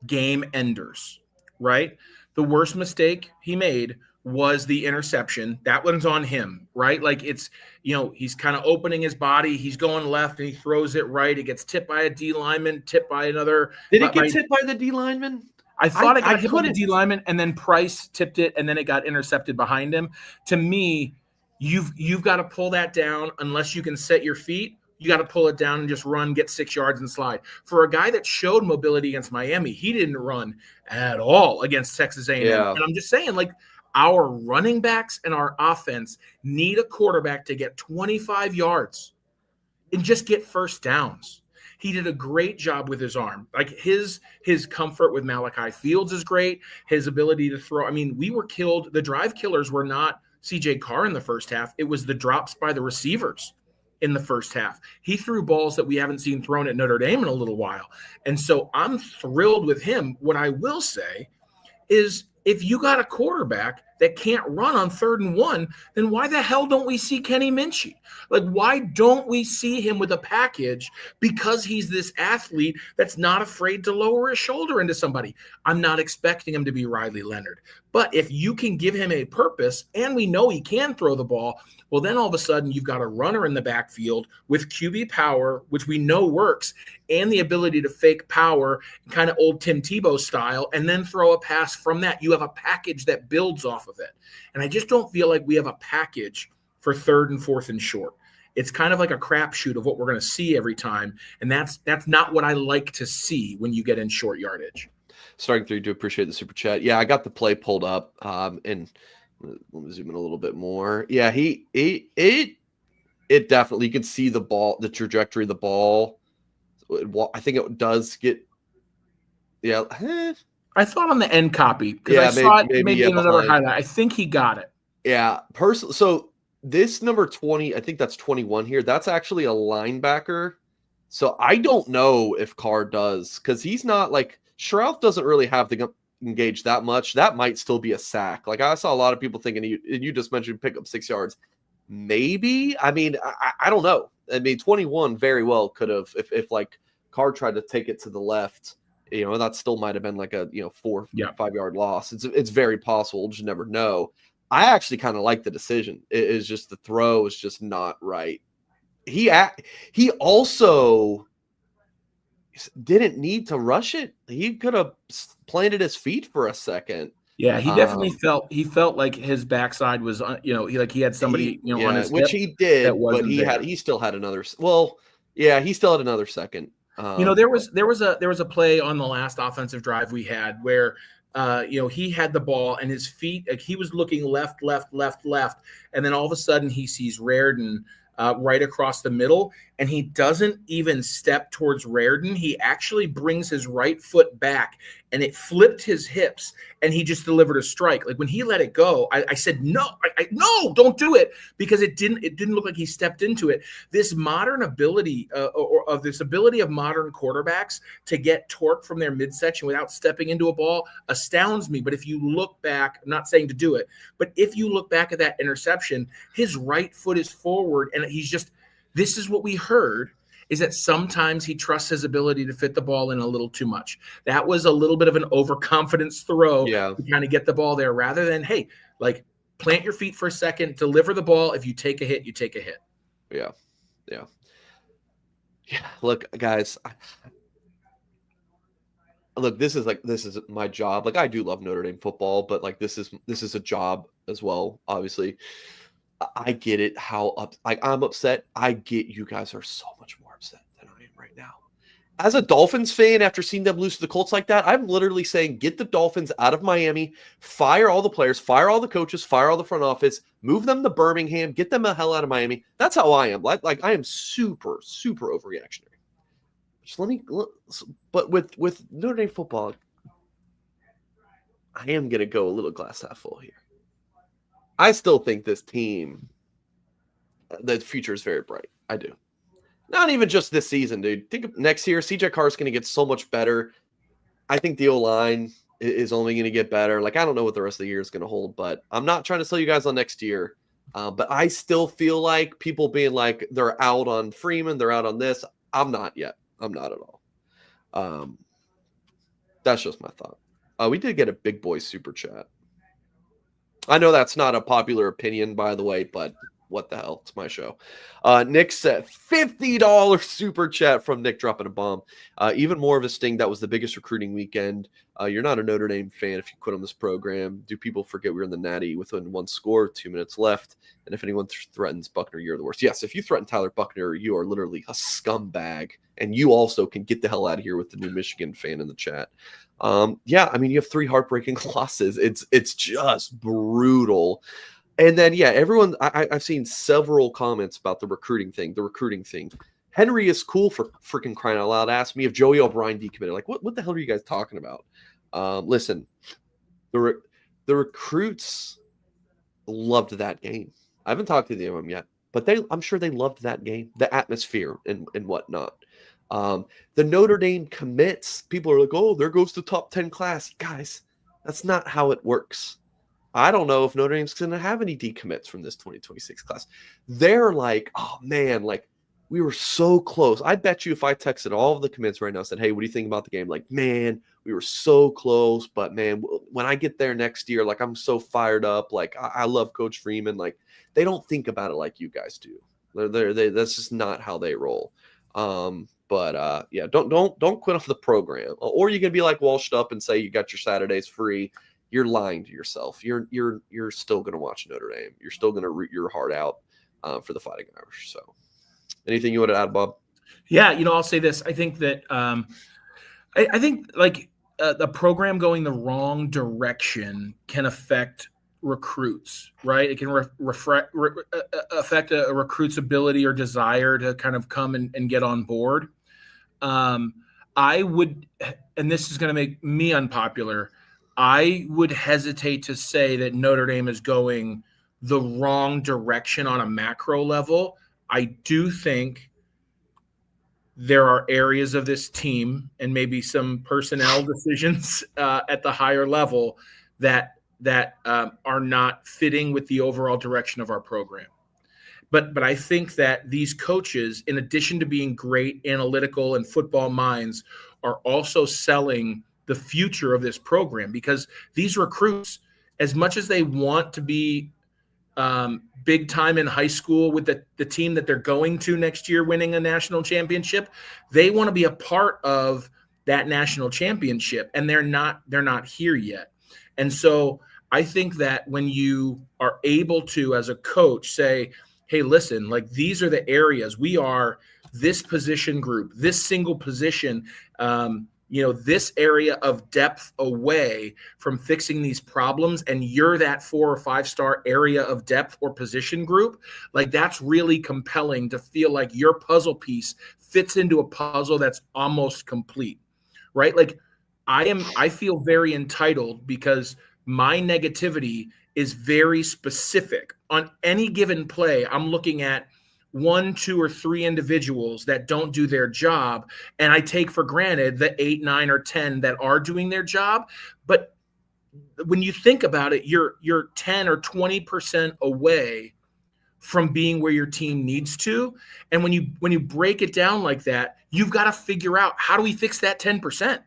game enders, right? The worst mistake he made was the interception. That one's on him, right? Like it's, he's kind of opening his body. He's going left and he throws it right. It gets tipped by a D lineman, tipped by another. Did it get tipped by the D lineman? I thought it got hit by the D lineman, and then Price tipped it, and then it got intercepted behind him. To me, you've got to pull that down unless you can set your feet. You got to pull it down and just run, get 6 yards and slide. For a guy that showed mobility against Miami, he didn't run at all against Texas A&M. Yeah. And I'm just saying, like, our running backs and our offense need a quarterback to get 25 yards and just get first downs. He did a great job with his arm. Like his comfort with Malachi Fields is great. His ability to throw. I mean, we were killed. The drive killers were not CJ Carr in the first half. It was the drops by the receivers in the first half. He threw balls that we haven't seen thrown at Notre Dame in a little while. And so I'm thrilled with him. What I will say is if you got a quarterback that can't run on 3rd and 1, then why the hell don't we see Kenny Minchie? Like, why don't we see him with a package? Because he's this athlete that's not afraid to lower his shoulder into somebody. I'm not expecting him to be Riley Leonard. But if you can give him a purpose, and we know he can throw the ball, well, then all of a sudden you've got a runner in the backfield with QB power, which we know works, and the ability to fake power, kind of old Tim Tebow style, and then throw a pass from that. You have a package that builds off of it. And I just don't feel like we have a package for 3rd and 4th and short. It's kind of like a crapshoot of what we're going to see every time, and that's not what I like to see when you get in short yardage. Starting through, do appreciate the super chat. Yeah, I got the play pulled up, and let me zoom in a little bit more. Yeah, it definitely, you can see the ball, the trajectory of the ball. I think it does get, yeah. I thought on the end copy because Yeah, I saw it maybe in another behind. highlight. I think he got it. Yeah, personally. So this number 20, I think that's 21 here. That's actually a linebacker. So I don't know if Carr does, because he's not like, Shroud doesn't really have to engage that much. That might still be a sack. Like I saw a lot of people thinking, you just mentioned pick up 6 yards. Maybe. I mean, I don't know. I mean, 21 very well could have, if like Carr tried to take it to the left, that still might have been like a 4 Yeah. 5 yard loss. It's very possible. We'll just never know. I actually kind of like the decision. It is just the throw is just not right. He also didn't need to rush it. He could have planted his feet for a second. Yeah, he definitely felt like his backside was, he had somebody, on his which hip he did, that but he still had another. Well, yeah, he still had another second. There was a play on the last offensive drive we had where, he had the ball and his feet, like he was looking left, and then all of a sudden he sees Raridan right across the middle, and he doesn't even step towards Raridan. He actually brings his right foot back, and it flipped his hips, and he just delivered a strike. Like when he let it go, I said, no, no, don't do it, because it didn't look like he stepped into it. This modern ability this ability of modern quarterbacks to get torque from their midsection without stepping into a ball astounds me. But if you look back, I'm not saying to do it, but if you look back at that interception, his right foot is forward, and this is what we heard, is that sometimes he trusts his ability to fit the ball in a little too much. That was a little bit of an overconfidence throw to kind of get the ball there, rather than, hey, like plant your feet for a second, deliver the ball. If you take a hit, you take a hit. Yeah. Look, guys, this is my job. Like I do love Notre Dame football, but like this is a job as well, obviously. I get it. I'm upset. I get you guys are so much more upset than I am right now. As a Dolphins fan, after seeing them lose to the Colts like that, I'm literally saying, get the Dolphins out of Miami, fire all the players, fire all the coaches, fire all the front office, move them to Birmingham, get them the hell out of Miami. That's how I am. Like I am super, super overreactionary. But with Notre Dame football, I am going to go a little glass half full here. I still think this team, the future is very bright. I do. Not even just this season, dude. Think of next year, CJ Carr is going to get so much better. I think the O-line is only going to get better. Like, I don't know what the rest of the year is going to hold, but I'm not trying to sell you guys on next year. But I still feel like people being like, they're out on Freeman, they're out on this. I'm not yet. I'm not at all. That's just my thought. We did get a big boy super chat. I know that's not a popular opinion, by the way, but what the hell? It's my show. Nick said $50 super chat from Nick dropping a bomb. Even more of a sting. That was the biggest recruiting weekend. You're not a Notre Dame fan if you quit on this program. Do people forget we were in the Natty within one score, 2 minutes left? And if anyone threatens Buckner, you're the worst. Yes, if you threaten Tyler Buckner, you are literally a scumbag. And you also can get the hell out of here with the new Michigan fan in the chat. Yeah, I mean, you have 3 heartbreaking losses. It's just brutal. And then, yeah, everyone, I've seen several comments about the recruiting thing. Henry is cool for freaking crying out loud. Asked me if Joey O'Brien decommitted. Like, what the hell are you guys talking about? Listen, the recruits loved that game. I haven't talked to them yet, but I'm sure they loved that game, the atmosphere and whatnot. The Notre Dame commits, people are like, oh, there goes the top 10 class. Guys, that's not how it works. I don't know if Notre Dame's going to have any decommits from this 2026 class. They're like, oh, man, like, we were so close. I bet you if I texted all of the commits right now and said, hey, what do you think about the game? Like, man, we were so close. But, man, when I get there next year, like, I'm so fired up. Like, I love Coach Freeman. Like, they don't think about it like you guys do. That's just not how they roll. Yeah, don't quit off the program. Or you can be like washed up and say you got your Saturdays free. You're lying to yourself. You're still going to watch Notre Dame. You're still going to root your heart out for the Fighting Irish. So Anything you want to add, Bob? Yeah, I'll say this. I think that I think like the program going the wrong direction can affect recruits, right? It can affect a recruit's ability or desire to kind of come and get on board. I would, and this is going to make me unpopular, I would hesitate to say that Notre Dame is going the wrong direction on a macro level. I do think there are areas of this team and maybe some personnel decisions at the higher level that are not fitting with the overall direction of our program. But I think that these coaches, in addition to being great analytical and football minds, are also selling the future of this program, because these recruits, as much as they want to be big time in high school with the team that they're going to next year winning a national championship, they want to be a part of that national championship, and they're not here yet. And so I think that when you are able to, as a coach, say, hey, listen, like, these are the areas we are, this position group, this single position, this area of depth away from fixing these problems, and you're that 4 or 5 star area of depth or position group, like, that's really compelling to feel like your puzzle piece fits into a puzzle that's almost complete, right? Like, I feel very entitled because my negativity is very specific. On any given play, I'm looking at 1, 2, or 3 individuals that don't do their job, and I take for granted the 8, 9, or 10 that are doing their job. But when you think about it, you're 10 or 20% away from being where your team needs to. And when you break it down like that, you've got to figure out, how do we fix that 10%?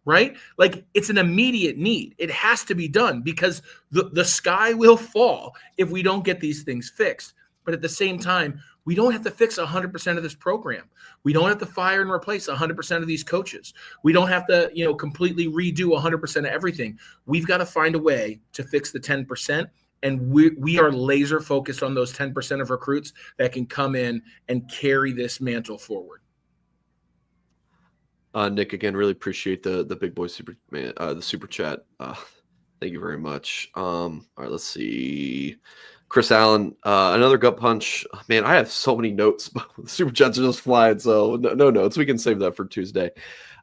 Right? Like, it's an immediate need. It has to be done, because the sky will fall if we don't get these things fixed. But at the same time, we don't have to fix 100% of this program. We don't have to fire and replace 100% of these coaches. We don't have to, completely redo 100% of everything. We've got to find a way to fix the 10%. And we are laser focused on those 10% of recruits that can come in and carry this mantle forward. Nick, again, really appreciate the big boy the super chat. Thank you very much. All right, let's see. Chris Allen, another gut punch. Man, I have so many notes, but the super chats are just flying, so no notes. We can save that for Tuesday.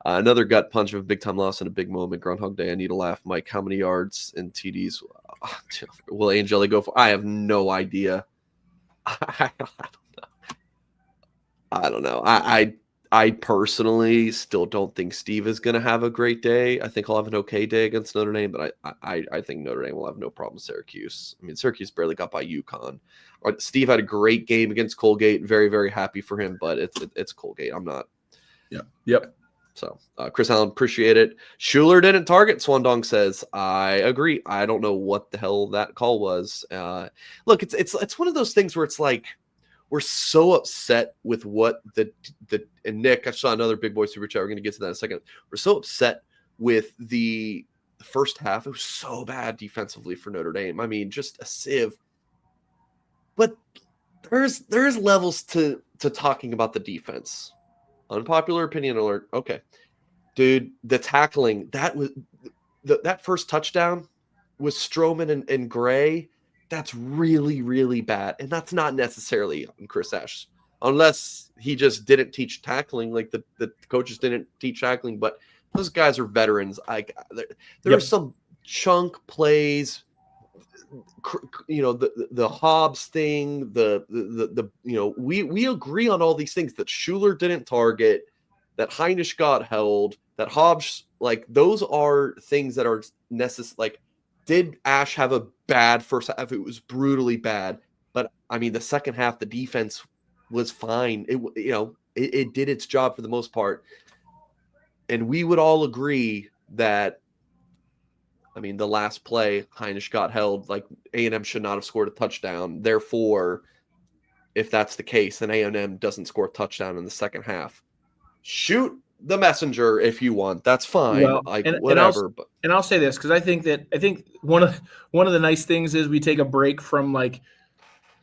Another gut punch of a big time loss and a big moment. Groundhog Day. I need a laugh. Mike, how many yards and TDs will Angeli go for? I have no idea. I don't know. I personally still don't think Steve is going to have a great day. I think he'll have an okay day against Notre Dame, but I think Notre Dame will have no problem with Syracuse. I mean, Syracuse barely got by UConn. Steve had a great game against Colgate. Very, very happy for him, but it's Colgate. I'm not. Yeah. Yep. So, Chris Allen, appreciate it. Schuler didn't target, Swandong says. I agree. I don't know what the hell that call was. Look, it's one of those things where it's like, we're so upset with what and Nick, I saw another big boy super chat. We're going to get to that in a second. We're so upset with the first half. It was so bad defensively for Notre Dame. I mean, just a sieve. But there's levels to talking about the defense. Unpopular opinion alert. Okay. Dude, the tackling, that first touchdown was Stroman and Gray. That's really, really bad. And that's not necessarily on Chris Ash, unless he just didn't teach tackling, like the coaches didn't teach tackling. But those guys are veterans. There are some chunk plays, the Hobbs thing, we agree on all these things, that Schuler didn't target, that Heinisch got held, that Hobbs, like, those are things that are necessary. Like, did Ash have a bad first half? It was brutally bad. But, I mean, the second half, the defense was fine. It did its job for the most part. And we would all agree that, I mean, the last play, Heinisch got held. Like, A&M should not have scored a touchdown. Therefore, if that's the case, then A&M doesn't score a touchdown in the second half. Shoot the messenger if you want. That's fine. Well, whatever. And I'll say this, because I think one of the nice things is we take a break from, like,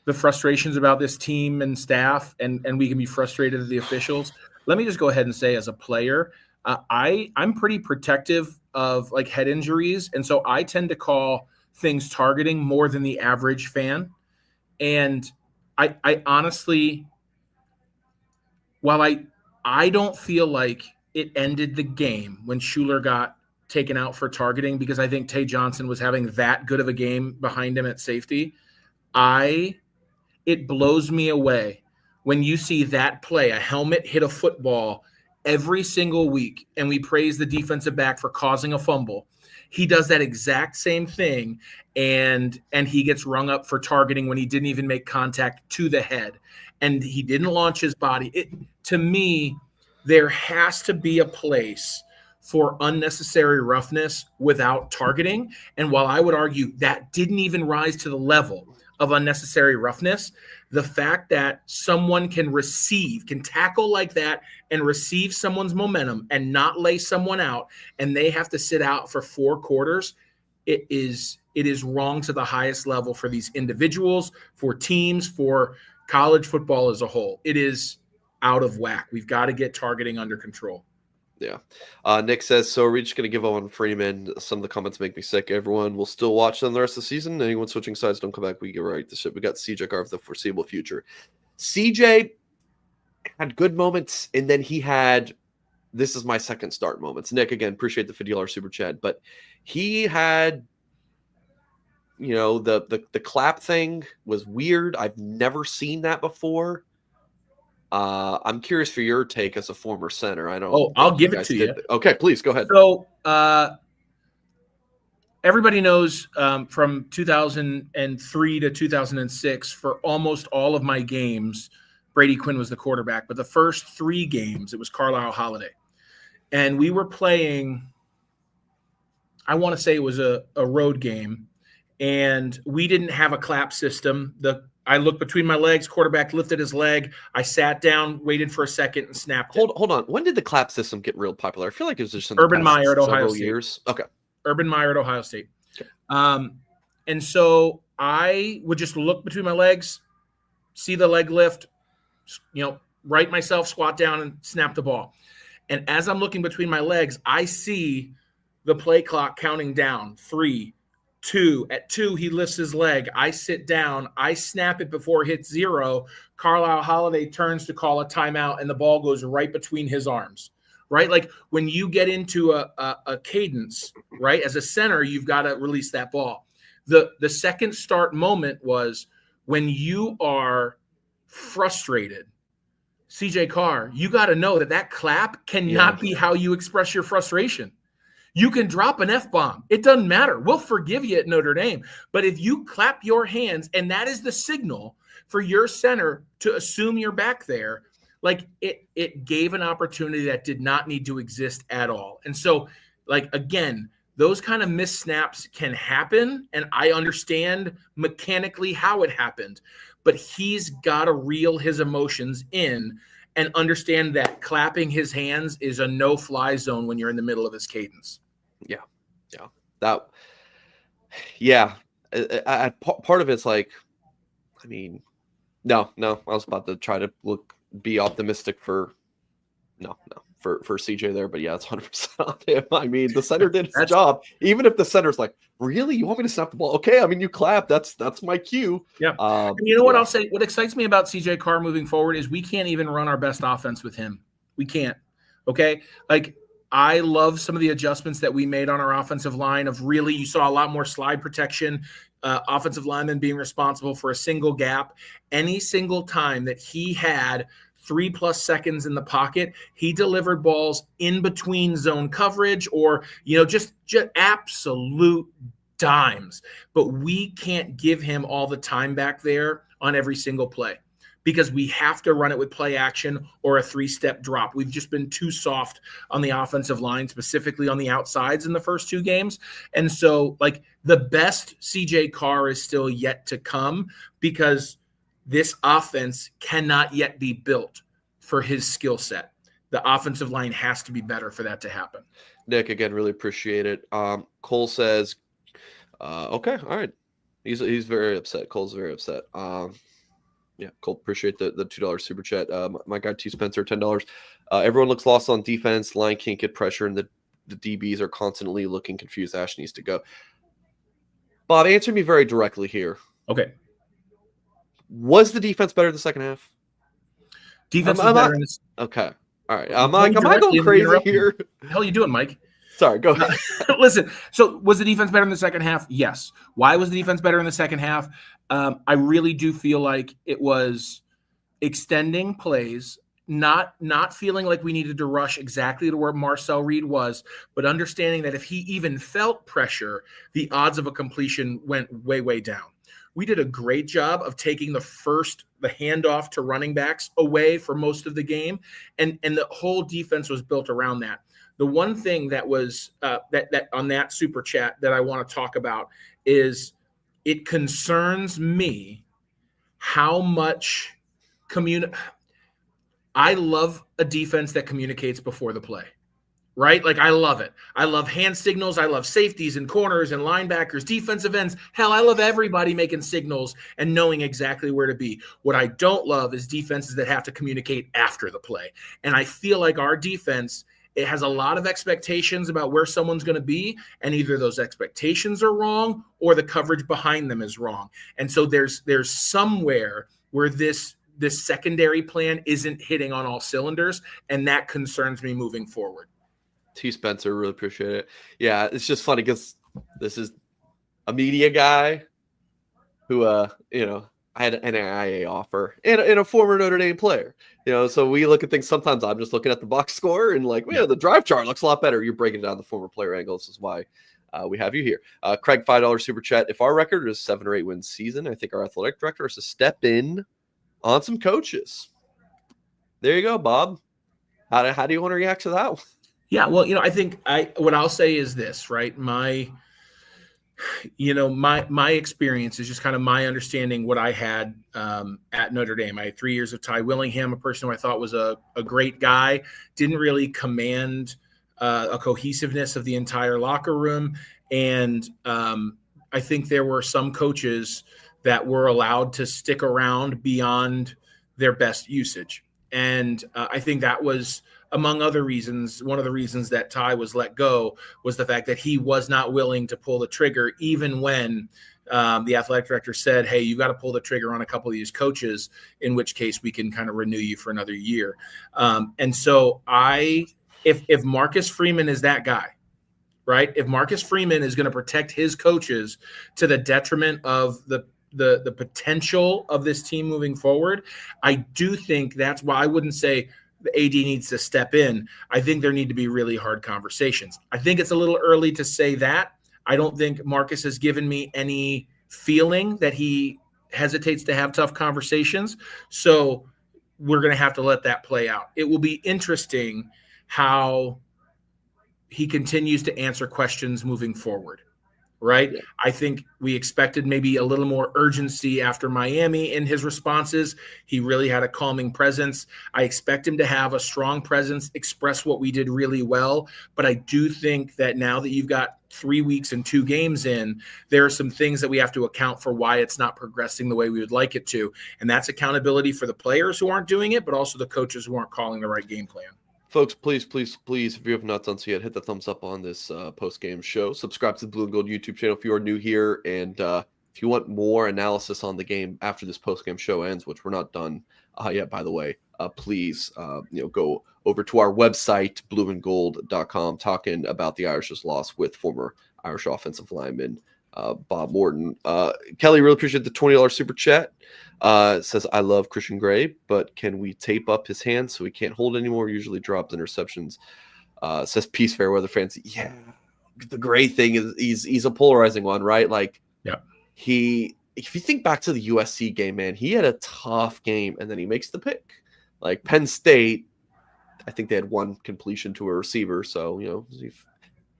the frustrations about this team and staff, and we can be frustrated at the officials. Let me just go ahead and say, as a player, I'm pretty protective of like head injuries, and so I tend to call things targeting more than the average fan. And I honestly, while I don't feel like it ended the game when Schuler got taken out for targeting, because I think Tay Johnson was having that good of a game behind him at safety. It blows me away when you see that play, a helmet hit a football every single week, and we praise the defensive back for causing a fumble. He does that exact same thing, and he gets rung up for targeting when he didn't even make contact to the head, and he didn't launch his body. To me, there has to be a place for unnecessary roughness without targeting. And while I would argue that didn't even rise to the level of unnecessary roughness, the fact that someone can tackle like that and receive someone's momentum and not lay someone out, and they have to sit out for 4 quarters, it is wrong to the highest level for these individuals, for teams, for college football as a whole. It is out of whack. We've got to get targeting under control. Yeah. Nick says, so are we just going to give Owen Freeman? Some of the comments make me sick. Everyone will still watch them the rest of the season. Anyone switching sides, don't come back. We get right the ship. We got CJ Carr for the foreseeable future. CJ had good moments, and then he had, this is my second start moments. Nick, again, appreciate the $50 super chat, but he had, the clap thing was weird. I've never seen that before. I'm curious for your take as a former center. I don't. I'll give it to you. Okay, please go ahead. So everybody knows from 2003 to 2006, for almost all of my games, Brady Quinn was the quarterback. But the first 3 games, it was Carlisle Holiday, and we were playing. I want to say it was a road game, and we didn't have a clap system. I looked between my legs, quarterback lifted his leg. I sat down, waited for a second, and snapped it. Hold on. When did the clap system get real popular? I feel like it was just in Urban the past Meyer at Ohio State. years. Okay. Urban Meyer at Ohio State. Okay. And so I would just look between my legs, see the leg lift, right myself, squat down, and snap the ball. And as I'm looking between my legs, I see the play clock counting down. 3, 2. At 2, he lifts his leg. I sit down. I snap it before it hits 0. Carlisle Holiday turns to call a timeout, and the ball goes right between his arms, right? Like when you get into a cadence, right, as a center, you've got to release that ball. The second start moment was when you are frustrated. CJ Carr, you got to know that clap cannot be how you express your frustration. You can drop an F-bomb. It doesn't matter. We'll forgive you at Notre Dame. But if you clap your hands, and that is the signal for your center to assume you're back there, like it gave an opportunity that did not need to exist at all. And so, like, again, those kind of missed snaps can happen, and I understand mechanically how it happened. But he's got to reel his emotions in and understand that clapping his hands is a no-fly zone when you're in the middle of his cadence. Part of it's like, I mean, no, I was about to try to be optimistic for CJ there, but yeah, it's 100% on him. I mean, the center did his job. Even if the center's like, really, you want me to snap the ball? Okay, I mean, you clap. That's my cue. Yeah. And you know what I'll say? What excites me about CJ Carr moving forward is we can't even run our best offense with him. We can't. Okay, like, I love some of the adjustments that we made on our offensive line. You saw a lot more slide protection, offensive linemen being responsible for a single gap. Any single time that he had 3+ seconds in the pocket, he delivered balls in between zone coverage or, just absolute dimes. But we can't give him all the time back there on every single play, because we have to run it with play action or a 3-step drop. We've just been too soft on the offensive line, specifically on the outsides in the first 2 games. And so, like, the best CJ Carr is still yet to come, because this offense cannot yet be built for his skill set. The offensive line has to be better for that to happen. Nick, again, really appreciate it. Cole says, okay, all right. He's very upset. Cole's very upset. Yeah, Colt, appreciate the $2 super chat. My guy T Spencer, $10. Everyone looks lost on defense. Line can't get pressure, and the DBs are constantly looking confused. Ash needs to go. Bob, answer me very directly here. Okay. Was the defense better in the second half? Defense was better in this. Okay. All right. Am I going crazy here? What the hell are you doing, Mike? Sorry, go ahead. Listen, so was the defense better in the second half? Yes. Why was the defense better in the second half? I really do feel like it was extending plays, not feeling like we needed to rush exactly to where Marcel Reed was, but understanding that if he even felt pressure, the odds of a completion went way, way down. We did a great job of taking the handoff to running backs away for most of the game, and the whole defense was built around that. The one thing that was that on that super chat that I want to talk about is it concerns me how much I love a defense that communicates before the play, right? Like I love it. I love hand signals. I love safeties and corners and linebackers, defensive ends. Hell, I love everybody making signals and knowing exactly where to be. What I don't love is defenses that have to communicate after the play. And I feel like our defense, it has a lot of expectations about where someone's going to be, and either those expectations are wrong or the coverage behind them is wrong. And so there's somewhere where this secondary plan isn't hitting on all cylinders, and that concerns me moving forward. T. Spencer, really appreciate it. Yeah, it's just funny because this is a media guy who, I had an NAIA offer and a former Notre Dame player. So we look at things. Sometimes I'm just looking at the box score and like, the drive chart looks a lot better. You're breaking down the former player angle. This is why we have you here. Craig, $5 super chat. If our record is 7 or 8 win season, I think our athletic director has to step in on some coaches. There you go, Bob. How do you want to react to that one? Yeah, well, I think what I'll say is this, right? My experience is just kind of my understanding what I had at Notre Dame. I had 3 years of Ty Willingham, a person who I thought was a great guy, didn't really command a cohesiveness of the entire locker room. And I think there were some coaches that were allowed to stick around beyond their best usage. And I think that was, among other reasons, one of the reasons that Ty was let go was the fact that he was not willing to pull the trigger, even when the athletic director said, hey, you got to pull the trigger on a couple of these coaches, in which case we can kind of renew you for another year. And so if Marcus Freeman is that guy, right? If Marcus Freeman is going to protect his coaches to the detriment of the potential of this team moving forward, I do think that's why I wouldn't say the AD needs to step in. I think there need to be really hard conversations. I think it's a little early to say that. I don't think Marcus has given me any feeling that he hesitates to have tough conversations. So we're going to have to let that play out. It will be interesting how he continues to answer questions moving forward. Right. Yeah. I think we expected maybe a little more urgency after Miami in his responses. He really had a calming presence. I expect him to have a strong presence, express what we did really well. But I do think that now that you've got 3 weeks and 2 games in, there are some things that we have to account for why it's not progressing the way we would like it to. And that's accountability for the players who aren't doing it, but also the coaches who aren't calling the right game plan. Folks, please, if you have not done so yet, hit the thumbs up on this post-game show. Subscribe to the Blue and Gold YouTube channel if you are new here. And if you want more analysis on the game after this post-game show ends, which we're not done yet, by the way, please go over to our website, blueandgold.com, talking about the Irish's loss with former Irish offensive lineman Bob Morton. Kelly, really appreciate the $20 super chat. Says, I love Christian Gray, but can we tape up his hands so he can't hold anymore? Usually drops interceptions. Says, peace, fair weather fans. Yeah, the Gray thing is he's a polarizing one, right? Like, yeah, if you think back to the USC game, man, he had a tough game, and then he makes the pick. Like Penn State, I think they had one completion to a receiver, so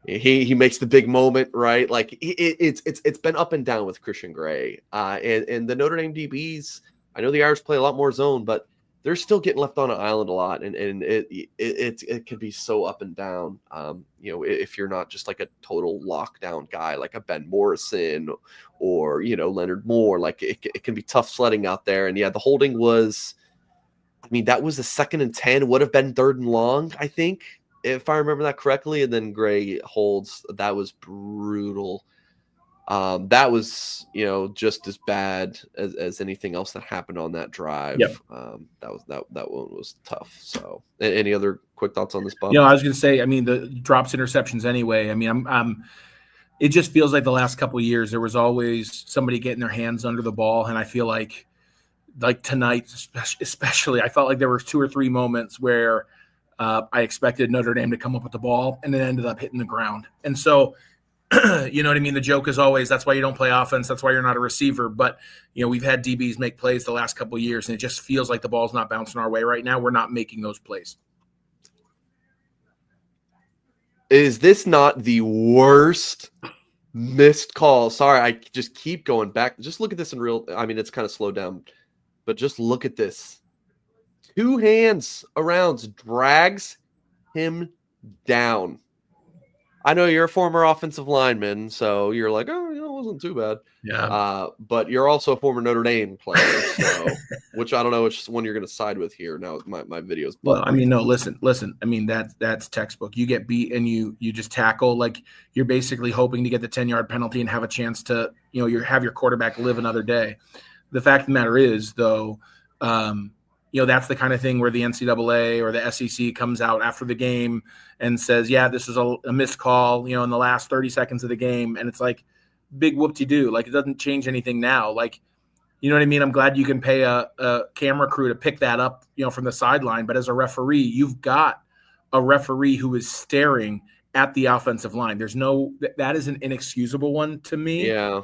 he makes the big moment, right? Like it's been up and down with Christian Gray, and the Notre Dame DBs. I know the Irish play a lot more zone, but they're still getting left on an island a lot, and it can be so up and down. If you're not just like a total lockdown guy, like a Ben Morrison or Leonard Moore, like it can be tough sledding out there. And yeah, the holding was, I mean, that was a 2nd and 10, would have been 3rd and long, I think, if I remember that correctly. And then Gray holds. That was brutal. That was, just as bad as anything else that happened on that drive. Yep. That one was tough. So, any other quick thoughts on this, Bob? I was going to say, I mean, the drops interceptions anyway. I mean, it just feels like the last couple of years there was always somebody getting their hands under the ball, and I feel like tonight, especially, I felt like there were 2 or 3 moments where I expected Notre Dame to come up with the ball, and it ended up hitting the ground. And so, you know what I mean? The joke is always, that's why you don't play offense. That's why you're not a receiver. But, we've had DBs make plays the last couple of years, and it just feels like the ball's not bouncing our way right now. We're not making those plays. Is this not the worst missed call? Sorry, I just keep going back. Just look at this in real. I mean, it's kind of slowed down, but just look at this. 2 hands around, drags him down. I know you're a former offensive lineman, so you're like, oh, it wasn't too bad. Yeah. But you're also a former Notre Dame player, so which I don't know which one you're going to side with here. Now my video's. Well, I mean, no, listen. I mean, that's textbook. You get beat and you just tackle, like you're basically hoping to get the 10-yard penalty and have a chance to, have your quarterback live another day. The fact of the matter is, though, that's the kind of thing where the NCAA or the SEC comes out after the game and says, yeah, this is a missed call, in the last 30 seconds of the game. And it's like, big whoop-de-doo. Like, it doesn't change anything now. Like, you know what I mean? I'm glad you can pay a camera crew to pick that up, from the sideline. But as a referee, you've got a referee who is staring at the offensive line. That is an inexcusable one to me. Yeah.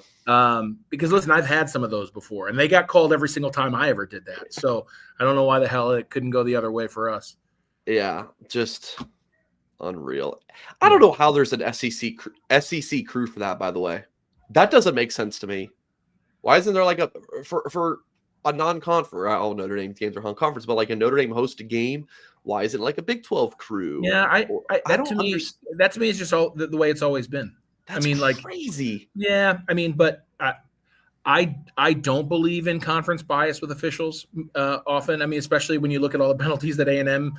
Because listen, I've had some of those before, and they got called every single time I ever did that. So I don't know why the hell it couldn't go the other way for us. Yeah, just unreal. I don't know how there's an SEC crew for that, by the way. That doesn't make sense to me. Why isn't there like for a non-conference? All Notre Dame games are conference, but like a Notre Dame hosted game, why isn't it like a Big 12 crew? Yeah, that to me is just all the way it's always been. That's crazy. Yeah, I mean, but I don't believe in conference bias with officials often. I mean, especially when you look at all the penalties that A&M,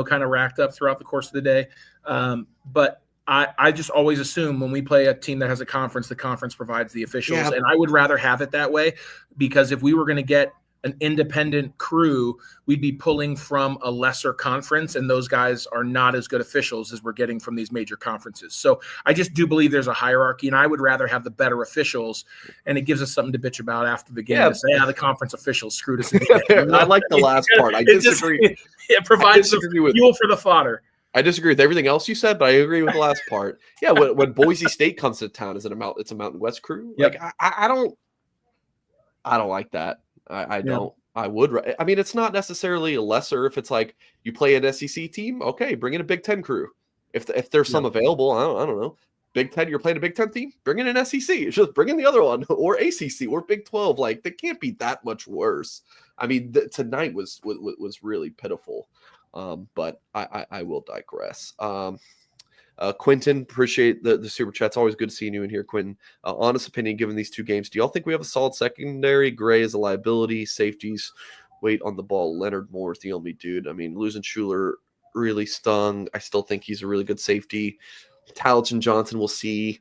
kind of racked up throughout the course of the day. But I just always assume when we play a team that has a conference, the conference provides the officials. Yeah. And I would rather have it that way, because if we were going to get an independent crew, we'd be pulling from a lesser conference, and those guys are not as good officials as we're getting from these major conferences. So I just do believe there's a hierarchy, and I would rather have the better officials, and it gives us something to bitch about after the game to say, the conference officials screwed us. I like the last part. I disagree. It provides the fuel for the fodder. I disagree with everything else you said, but I agree with the last part. Yeah, when Boise State comes to town, it's a Mountain West crew. Yep. Like I don't like that. I don't. I would. I mean, it's not necessarily a lesser if it's like you play an SEC team. Okay, bring in a Big Ten crew. If there's some available, I don't know. Big Ten, you're playing a Big Ten team. Bring in an SEC. It's just bring in the other one, or ACC, or Big 12. Like, they can't be that much worse. I mean, tonight was really pitiful. But I will digress. Quentin, appreciate the super chat. It's always good seeing you in here, Quentin. Honest opinion, given these 2 games, do y'all think we have a solid secondary? Gray is a liability. Safeties wait on the ball. Leonard Moore is the only dude. I mean, losing Schuler really stung. I still think he's a really good safety. Talich and Johnson, we'll see.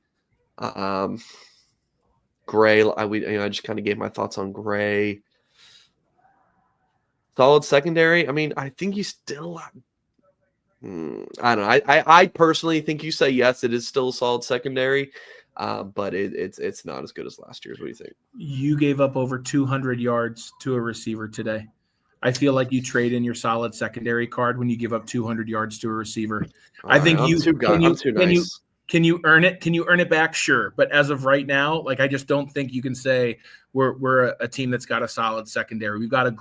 Gray, I just kind of gave my thoughts on Gray. Solid secondary. I mean, I think you still. I don't know. I personally think you say yes. It is still a solid secondary, but it's not as good as last year's. What do you think? You gave up over 200 yards to a receiver today. I feel like you trade in your solid secondary card when you give up 200 yards to a receiver. I think I'm too nice. Can you earn it? Can you earn it back? Sure. But as of right now, like, I just don't think you can say we're a team that's got a solid secondary. We've got a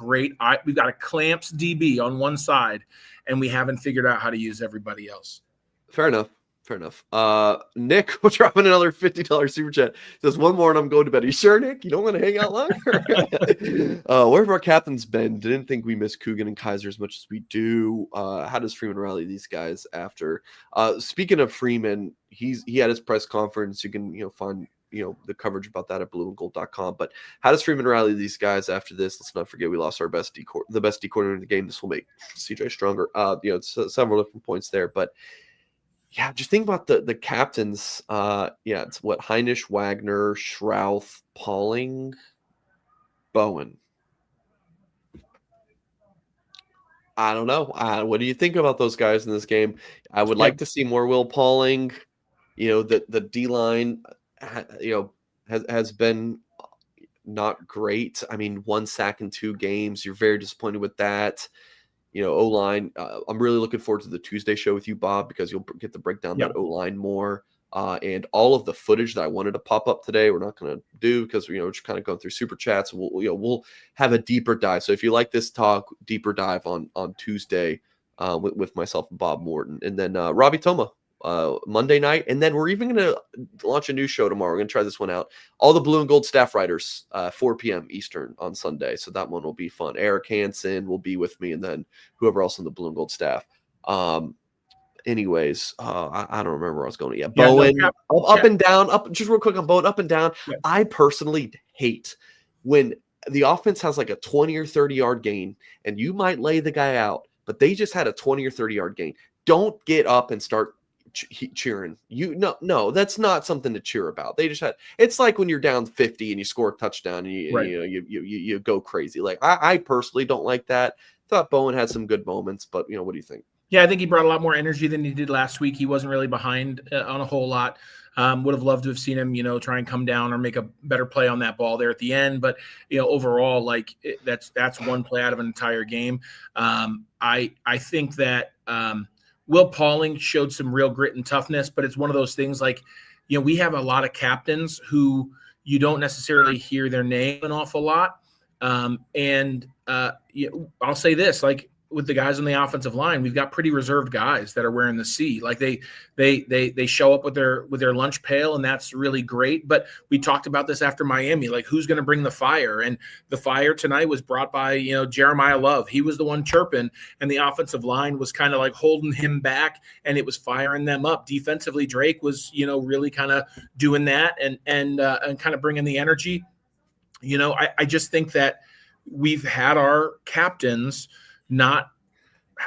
clamps DB on one side, and we haven't figured out how to use everybody else. Fair enough. Fair enough. Nick, we're dropping another $50 super chat. Says one more and I'm going to bed. Are you sure, Nick? You don't want to hang out longer? Where have our captains been? Didn't think we missed Coogan and Kaiser as much as we do. How does Freeman rally these guys after? Speaking of Freeman, he had his press conference. You can find the coverage about that at blueandgold.com. But how does Freeman rally these guys after this? Let's not forget we lost our the best D coordinator in the game. This will make CJ stronger. Several different points there, but. Yeah, just think about the captains. It's what Heinisch, Wagner, Schrouth, Pauling, Bowen. I don't know. What do you think about those guys in this game? I would like to see more Will Pauling. The D line, has been not great. I mean, 1 sack in 2 games. You're very disappointed with that. O-line, I'm really looking forward to the Tuesday show with you, Bob, because you'll get to break down that O-line more. And all of the footage that I wanted to pop up today, we're not going to do because we're just kind of going through super chats. We'll have a deeper dive. So if you like this talk, deeper dive on Tuesday with myself and Bob Morton, and then Robbie Toma Monday night, and then we're even going to launch a new show tomorrow. We're going to try this one out. All the Blue and Gold staff writers, 4 p.m. Eastern on Sunday, so that one will be fun. Eric Hansen will be with me, and then whoever else on the Blue and Gold staff. Anyways, I don't remember where I was going yet. Bowen, up and down, up just real quick on Bowen, up and down. Yeah. I personally hate when the offense has like a 20 or 30-yard gain, and you might lay the guy out, but they just had a 20 or 30-yard gain. Don't get up and start cheering. No, that's not something to cheer about. They just had. It's like when you're down 50 and you score a touchdown and you go crazy. Like I personally don't like that. Thought Bowen had some good moments, but what do you think? Yeah, I think he brought a lot more energy than he did last week. He wasn't really behind on a whole lot. Would have loved to have seen him, try and come down or make a better play on that ball there at the end. But overall, that's one play out of an entire game. I think that. Will Pauling showed some real grit and toughness, but it's one of those things we have a lot of captains who you don't necessarily hear their name an awful lot. I'll say this, with the guys on the offensive line, we've got pretty reserved guys that are wearing the C. They show up with their lunch pail, and that's really great. But we talked about this after Miami, who's going to bring the fire? And the fire tonight was brought by Jeremiah Love. He was the one chirping, and the offensive line was kind of holding him back, and it was firing them up. Defensively, Drake was really kind of doing that and kind of bringing the energy. I just think that we've had our captains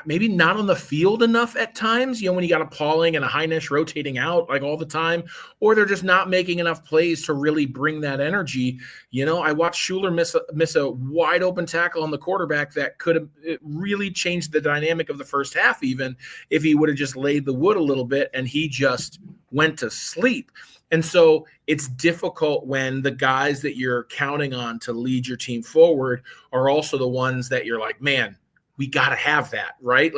maybe not on the field enough at times, when you got a Pauling and a Heinisch rotating out all the time, or they're just not making enough plays to really bring that energy. I watched Schuler miss a wide open tackle on the quarterback that could have really changed the dynamic of the first half, even if he would have just laid the wood a little bit, and he just went to sleep. And so it's difficult when the guys that you're counting on to lead your team forward are also the ones that you're like, man, we got to have that, right?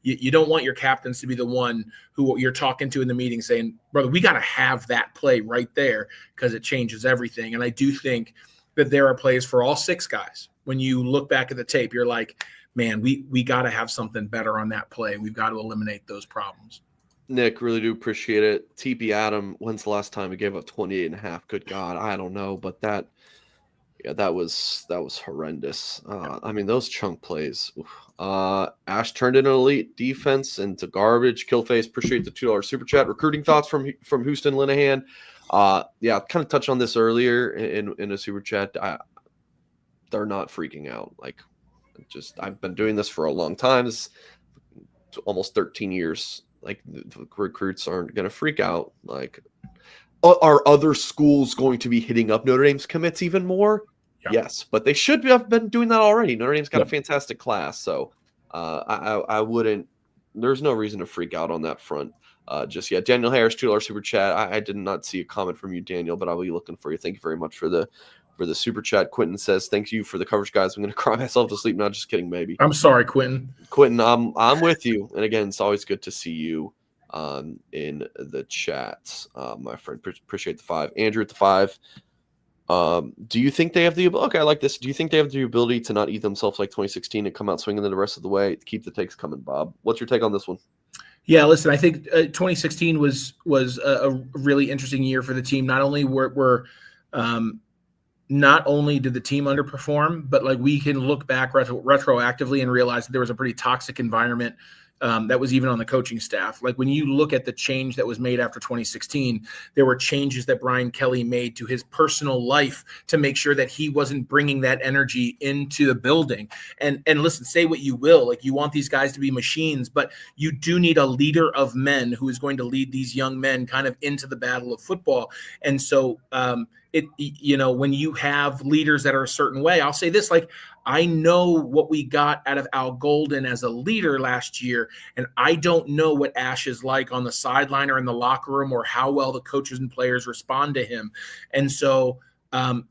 You don't want your captains to be the one who you're talking to in the meeting saying, brother, we got to have that play right there because it changes everything. And I do think that there are plays for all 6 guys. When you look back at the tape, you're like, man, we got to have something better on that play. We've got to eliminate those problems. Nick, really do appreciate it. TP Adam, when's the last time he gave up 28.5? Good God, I don't know, but that was horrendous. Those chunk plays. Ash turned in an elite defense into garbage. Killface, appreciate the $2 super chat. Recruiting thoughts from Houston Linehan. Kind of touched on this earlier in a super chat. They're not freaking out. I've been doing this for a long time. It's almost 13 years. The recruits aren't going to freak out. Are other schools going to be hitting up Notre Dame's commits even more? Yeah. Yes, but they should have been doing that already. Notre Dame's got a fantastic class, so I wouldn't. There's no reason to freak out on that front just yet. Daniel Harris, $2 super chat. I did not see a comment from you, Daniel, but I'll be looking for you. Thank you very much for the super chat. Quentin says, "Thank you for the coverage, guys. I'm going to cry myself to sleep." Not just kidding, maybe. I'm sorry, Quentin. Quentin, I'm with you. And again, it's always good to see you in the chat, my friend. Appreciate the 5. Andrew at the 5. Do you think they have the ability? Okay, I like this. Do you think they have the ability to not eat themselves like 2016 and come out swinging the rest of the way? Keep the takes coming, Bob. What's your take on this one? Yeah, listen, I think 2016 was a really interesting year for the team. Not only not only did the team underperform, but like we can look back retroactively and realize that there was a pretty toxic environment that was even on the coaching staff. Like when you look at the change that was made after 2016, there were changes that Brian Kelly made to his personal life to make sure that he wasn't bringing that energy into the building. And listen, say what you will, like you want these guys to be machines, but you do need a leader of men who is going to lead these young men kind of into the battle of football. And so, when you have leaders that are a certain way, I'll say this, like, I know what we got out of Al Golden as a leader last year, and I don't know what Ash is like on the sideline or in the locker room or how well the coaches and players respond to him. And so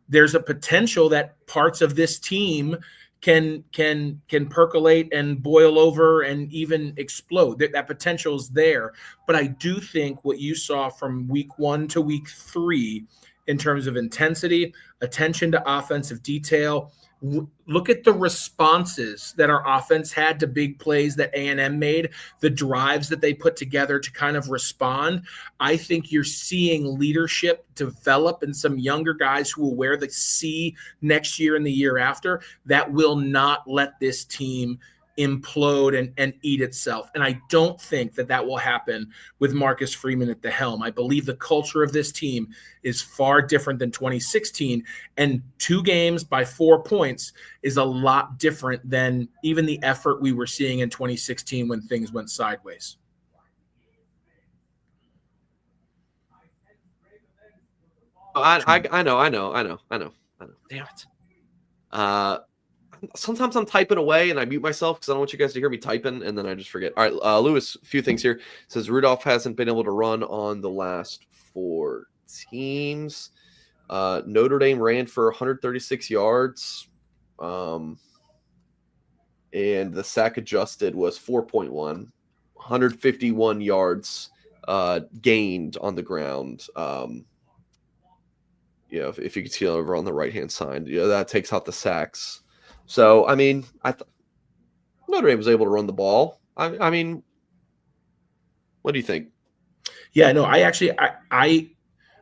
there's a potential that parts of this team can percolate and boil over and even explode. That potential is there. But I do think what you saw from week 1 to week 3 in terms of intensity, attention to offensive detail. Look at the responses that our offense had to big plays that A&M made, the drives that they put together to kind of respond. I think you're seeing leadership develop in some younger guys who will wear the C next year and the year after that will not let this team implode and eat itself. And I don't think that will happen with Marcus Freeman at the helm. I believe the culture of this team is far different than 2016. And 2 games by 4 points is a lot different than even the effort we were seeing in 2016 when things went sideways. I know. Damn it. Sometimes I'm typing away and I mute myself because I don't want you guys to hear me typing, and then I just forget. All right, Lewis, a few things here. It says Rudolph hasn't been able to run on the last 4 teams. Notre Dame ran for 136 yards, and the sack adjusted was 4.1, 151 yards gained on the ground. If you can see over on the right-hand side, that takes out the sacks. So, I mean, Notre Dame was able to run the ball. I mean, what do you think? Yeah, no,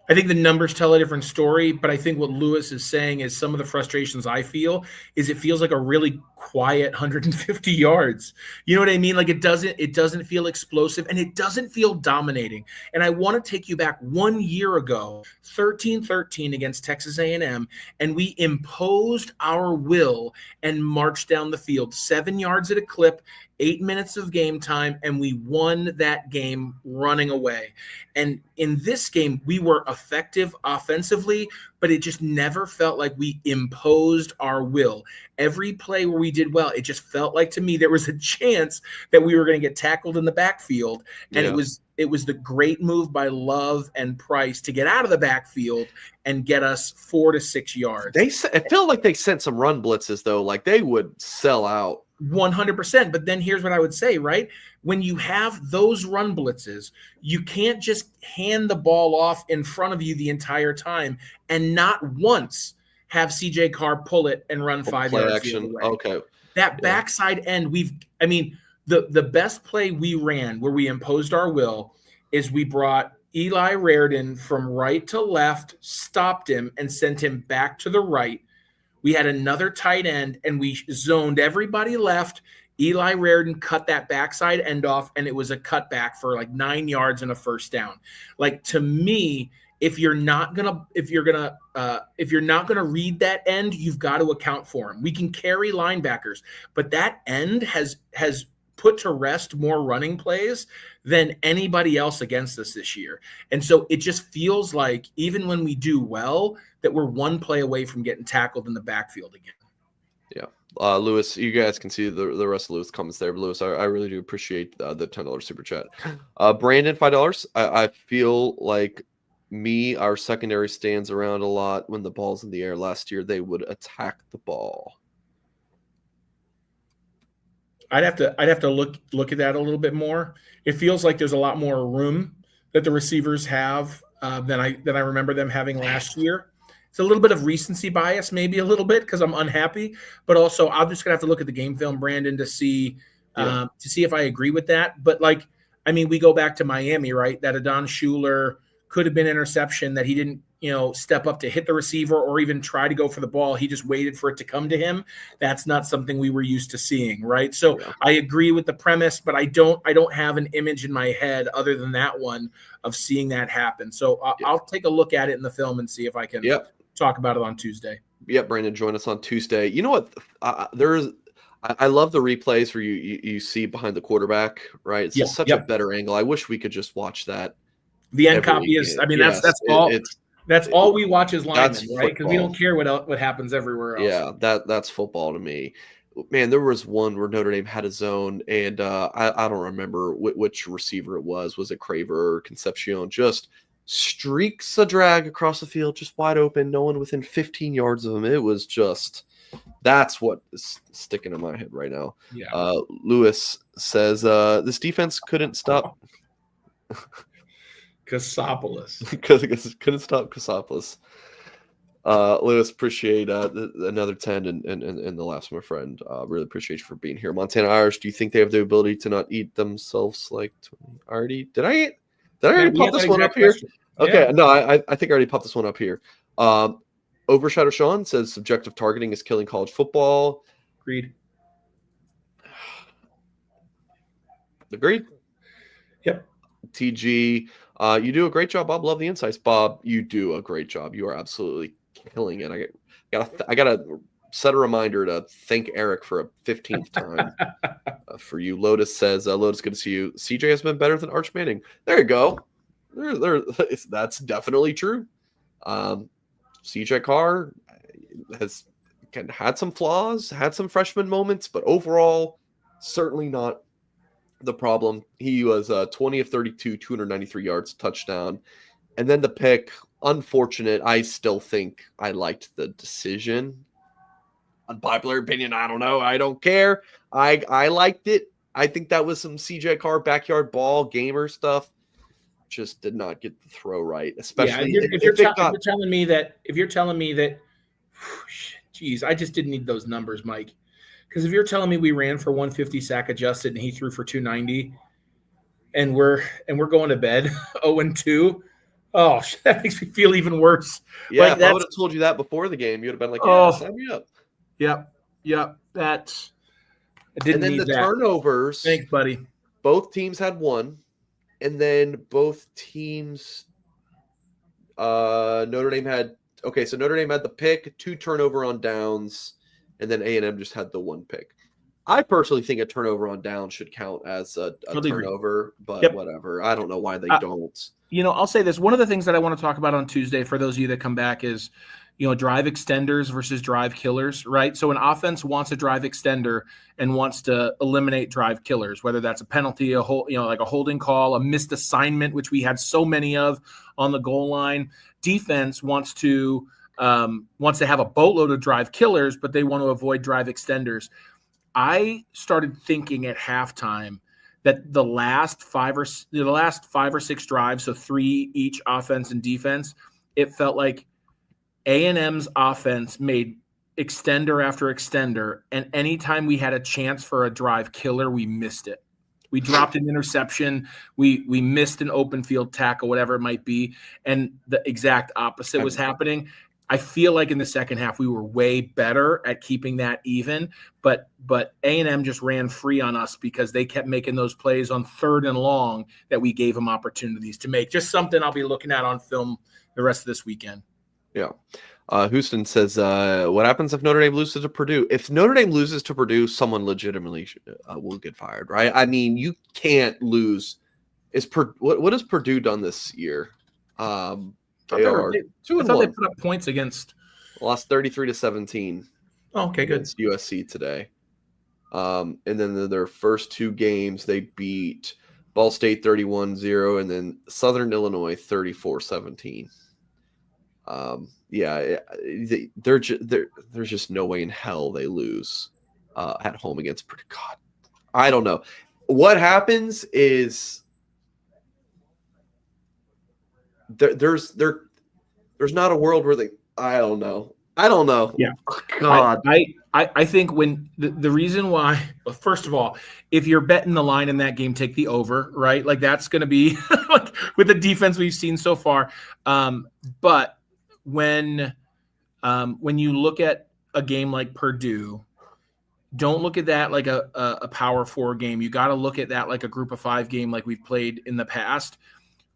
I think the numbers tell a different story, but I think what Lewis is saying is some of the frustrations I feel is it feels like a really quiet 150 yards. You know what I mean? Like it doesn't feel explosive and it doesn't feel dominating. And I want to take you back 1 year ago, 13-13 against Texas A&M, and we imposed our will and marched down the field 7 yards at a clip, 8 minutes of game time, and we won that game running away. And in this game, we were effective offensively, but it just never felt like we imposed our will. Every play where we did well, it just felt like to me there was a chance that we were going to get tackled in the backfield. And it was the great move by Love and Price to get out of the backfield and get us 4 to 6 yards. It felt like they sent some run blitzes, though. Like they would sell out. 100%. But then here's what I would say, right? When you have those run blitzes, you can't just hand the ball off in front of you the entire time and not once have CJ Carr pull it and run 5 yards. Action. Okay. That backside end, the best play we ran where we imposed our will is we brought Eli Raridon from right to left, stopped him, and sent him back to the right. We had another tight end, and we zoned everybody left. Eli Raridon cut that backside end off, and it was a cutback for like 9 yards and a first down. Like to me, if you're not gonna read that end, you've got to account for him. We can carry linebackers, but that end has put to rest more running plays than anybody else against us this year. And so it just feels like even when we do well, that we're one play away from getting tackled in the backfield again. Yeah. Lewis, you guys can see the rest of Lewis' comments there. But Lewis, I really do appreciate the $10 super chat. Brandon, $5. I feel like our secondary stands around a lot when the ball's in the air. Last year, they would attack the ball. I'd have to look at that a little bit more. It feels like there's a lot more room that the receivers have than I remember them having last year. It's a little bit of recency bias, maybe a little bit because I'm unhappy, but also I'm just gonna have to look at the game film, Brandon, to see if I agree with that. But like I mean, we go back to Miami, right? That Adon Schuler could have been interception that he didn't, step up to hit the receiver or even try to go for the ball. He just waited for it to come to him. That's not something we were used to seeing, right? So Yeah. I agree with the premise, but I don't have an image in my head other than that one of seeing that happen. So I'll take a look at it in the film and see if I can talk about it on Tuesday. Yep, Brandon, join us on Tuesday. You know what? I love the replays where you see behind the quarterback, right? It's just such a better angle. I wish we could just watch that. The end copy is. I mean, that's all. That's all we watch as linemen, right? Because we don't care what happens everywhere else. Yeah, that's football to me. Man, there was one where Notre Dame had a zone, and I don't remember which receiver it was. Was it Craver or Concepcion? Just streaks a drag across the field, just wide open, no one within 15 yards of him. It was just that's what is sticking in my head right now. Yeah. Lewis says this defense couldn't stop Casopoulos. couldn't stop Casopoulos. Lewis, appreciate another 10 and the last, my friend. Really appreciate you for being here. Montana Irish, do you think they have the ability to not eat themselves like 20? Already? Did I already pop this one up here? Okay, no, I think I already popped this one up here. Overshadow Sean says subjective targeting is killing college football. Agreed. Agreed. Yep. TG, you do a great job, Bob. Love the insights, Bob. You do a great job. You are absolutely killing it. I gotta set a reminder to thank Eric for a 15th time for you. Lotus says, Lotus, good to see you. CJ has been better than Arch Manning. There you go. That's definitely true. CJ Carr has had some flaws, had some freshman moments, but overall, certainly not the problem. He was 20 of 32, 293 yards, touchdown. And then the pick, unfortunate. I still think I liked the decision. Unpopular opinion, I don't know. I don't care. I liked it. I think that was some CJ Carr backyard ball gamer stuff. Just did not get the throw right, especially if you're telling me that, geez, I just didn't need those numbers, Mike. Because if you're telling me we ran for 150 sack adjusted and he threw for 290, and we're going to bed 0-2, oh, that makes me feel even worse. Yeah, if I would have told you that before the game, you'd have been like, "Yeah, sign me up." Yep. That's. I didn't need that. Turnovers. Thanks, buddy. Both teams had one, and then both teams. Notre Dame had the pick, 2 turnover on downs. And then A&M just had the 1 pick. I personally think a turnover on down should count as a turnover, but whatever. I don't know why they don't. I'll say this. One of the things that I want to talk about on Tuesday for those of you that come back is, drive extenders versus drive killers, right? So an offense wants a drive extender and wants to eliminate drive killers, whether that's a penalty, like a holding call, a missed assignment, which we had so many of on the goal line. Defense wants to have a boatload of drive killers, but they want to avoid drive extenders. I started thinking at halftime that the last 5 or 6 drives, so 3 each offense and defense, it felt like A&M's offense made extender after extender, and anytime we had a chance for a drive killer, we missed it. We dropped an interception. We missed an open field tackle, whatever it might be, and the exact opposite was happening. I feel like in the second half we were way better at keeping that even, but A&M just ran free on us because they kept making those plays on 3rd and long that we gave them opportunities to make. Just something I'll be looking at on film the rest of this weekend. Yeah. Houston says, what happens if Notre Dame loses to Purdue? If Notre Dame loses to Purdue, someone legitimately will get fired, right? I mean, you can't lose. What has Purdue done this year? They put up points against. Lost 33-17. Oh, okay, good. Against USC today. And then their first 2 games, they beat Ball State 31-0 and then Southern Illinois 34-17. There's just no way in hell they lose at home against Purdue. God, I don't know. What happens is there's not a world where I don't know. I don't know. Yeah. Oh, God. I think when the reason why, well, first of all, if you're betting the line in that game, take the over, right? Like that's going to be like with the defense we've seen so far. But when you look at a game like Purdue, don't look at that like a Power 4 game. You got to look at that like a Group of 5 game like we've played in the past.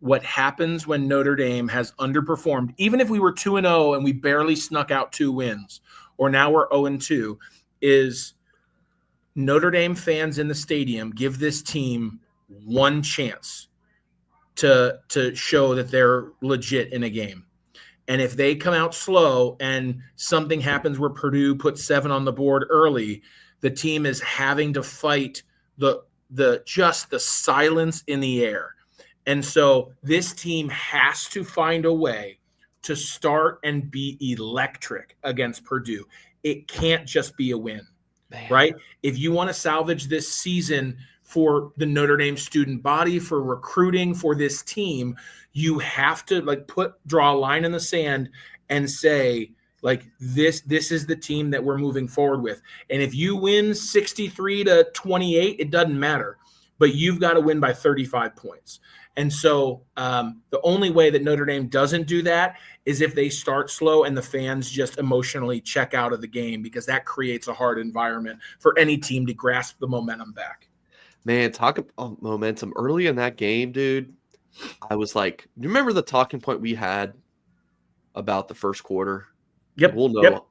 What happens when Notre Dame has underperformed, even if we were 2-0 and we barely snuck out 2 wins, or now we're 0-2, is Notre Dame fans in the stadium give this team one chance to show that they're legit in a game. And if they come out slow and something happens where Purdue puts 7 on the board early, the team is having to fight the silence in the air. And so this team has to find a way to start and be electric against Purdue. It can't just be a win, right? If you want to salvage this season for the Notre Dame student body, for recruiting, for this team, you have to draw a line in the sand and say, like, this is the team that we're moving forward with. And if you win 63-28, it doesn't matter, but you've got to win by 35 points. And so the only way that Notre Dame doesn't do that is if they start slow and the fans just emotionally check out of the game, because that creates a hard environment for any team to grasp the momentum back. Man, talk about momentum. Early in that game, dude, I was like, you remember the talking point we had about the first quarter? Yep. We'll know. Yep.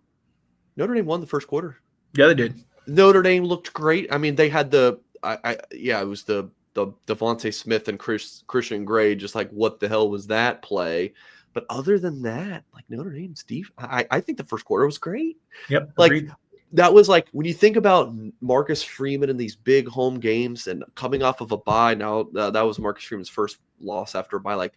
Notre Dame won the first quarter. Yeah, they did. Notre Dame looked great. I mean, they had it was the Devontae Smith and Christian Gray, just like, what the hell was that play? But other than that, like, Notre Dame's I think the first quarter was great. Yep. Like, agreed. that was like, when you think about Marcus Freeman in these big home games and coming off of a bye, now that was Marcus Freeman's first loss after a bye. Like,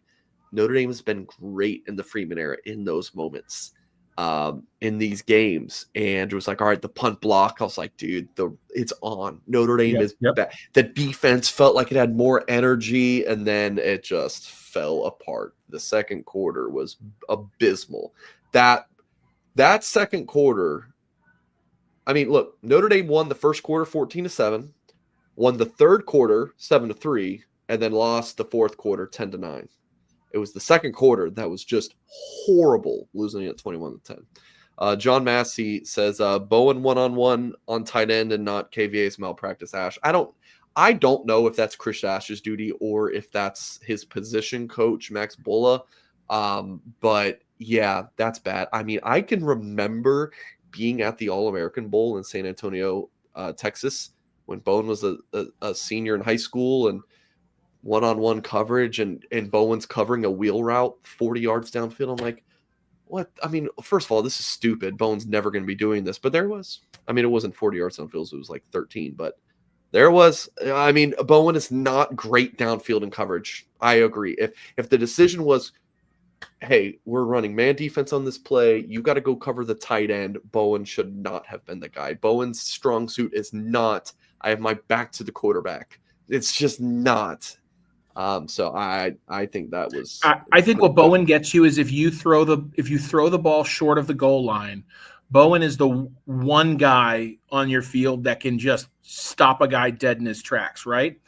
Notre Dame has been great in the Freeman era in those moments, in these games. And it was like, all right, the punt block, I was like, dude, it's on. Notre Dame is bad. The defense felt like it had more energy, and then it just fell apart. The second quarter was abysmal. That second quarter, I mean, look, Notre Dame won the first quarter 14-7, won the third quarter 7-3, and then lost the fourth quarter 10-9. It was the second quarter that was just horrible, losing at 21-10. John Massey says Bowen one-on-one on tight end and not KVA's malpractice. Ash, I don't know if that's Chris Ash's duty or if that's his position coach, Max Bulla. But yeah, that's bad. I mean, I can remember being at the All-American Bowl in San Antonio, Texas, when Bowen was a senior in high school, and one-on-one coverage, and Bowen's covering a wheel route 40 yards downfield. I'm like, what? I mean, first of all, this is stupid. Bowen's never going to be doing this. But there was, I mean, it wasn't 40 yards downfield, so it was like 13. But there was, I mean, Bowen is not great downfield in coverage. I agree. If the decision was, hey, we're running man defense on this play, you got to go cover the tight end, Bowen should not have been the guy. Bowen's strong suit is not, I have my back to the quarterback. It's just not. So I think that was. I think what Bowen gets you is if you throw the ball short of the goal line, Bowen is the one guy on your field that can just stop a guy dead in his tracks, right?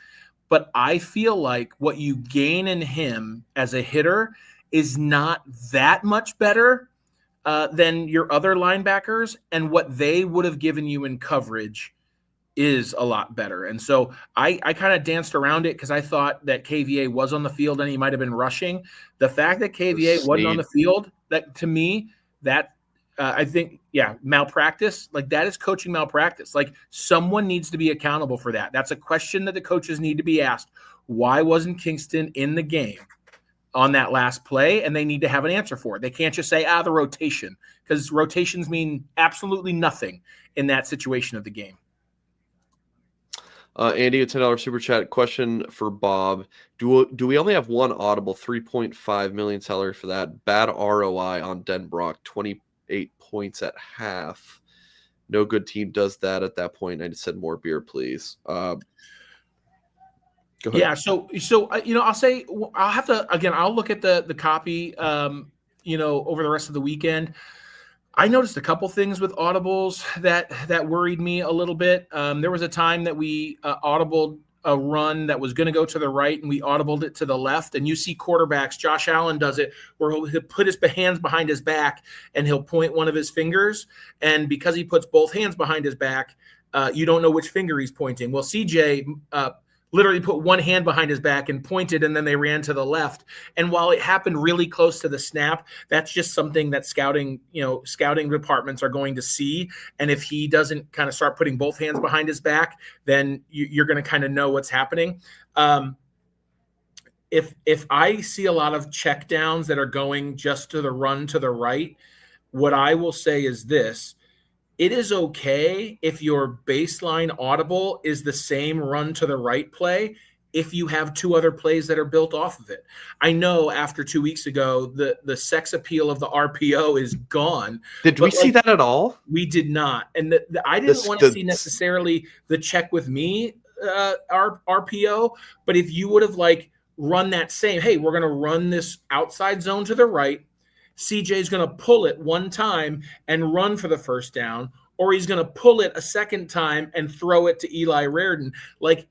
But I feel like what you gain in him as a hitter is not that much better than your other linebackers, and what they would have given you in coverage is a lot better. And so I kind of danced around it because I thought that KVA was on the field and he might have been rushing. The fact that KVA wasn't on the field, that to me, that I think, malpractice, like that is coaching malpractice. Like someone needs to be accountable for that. That's a question that the coaches need to be asked. Why wasn't Kingston in the game on that last play? And they need to have an answer for it. They can't just say, the rotation, because rotations mean absolutely nothing in that situation of the game. Andy, a $10 super chat question for Bob. Do we only have one audible $3.5 million salary for that? Bad ROI on Denbrock, 28 points at half. No good team does that at that point. I just said more beer, please. Go ahead. Yeah, so I'll say I'll have to, again, I'll look at the copy over the rest of the weekend. I noticed a couple things with audibles that worried me a little bit. There was a time that we audibled a run that was going to go to the right, and we audibled it to the left. And you see quarterbacks, Josh Allen does it, where he'll put his hands behind his back and he'll point one of his fingers. And because he puts both hands behind his back, you don't know which finger he's pointing. Well, CJ literally put one hand behind his back and pointed, and then they ran to the left. And while it happened really close to the snap, that's just something that scouting departments are going to see. And if he doesn't kind of start putting both hands behind his back, then you're going to kind of know what's happening. If I see a lot of check downs that are going just to the run to the right, what I will say is this: it is okay if your baseline audible is the same run to the right play if you have two other plays that are built off of it. I know after 2 weeks ago, the sex appeal of the RPO is gone. Did we see that at all? We did not. And I didn't want to see necessarily the check with me RPO, but if you would have run that same, hey, we're going to run this outside zone to the right, CJ's going to pull it one time and run for the first down, or he's going to pull it a second time and throw it to Eli Reardon.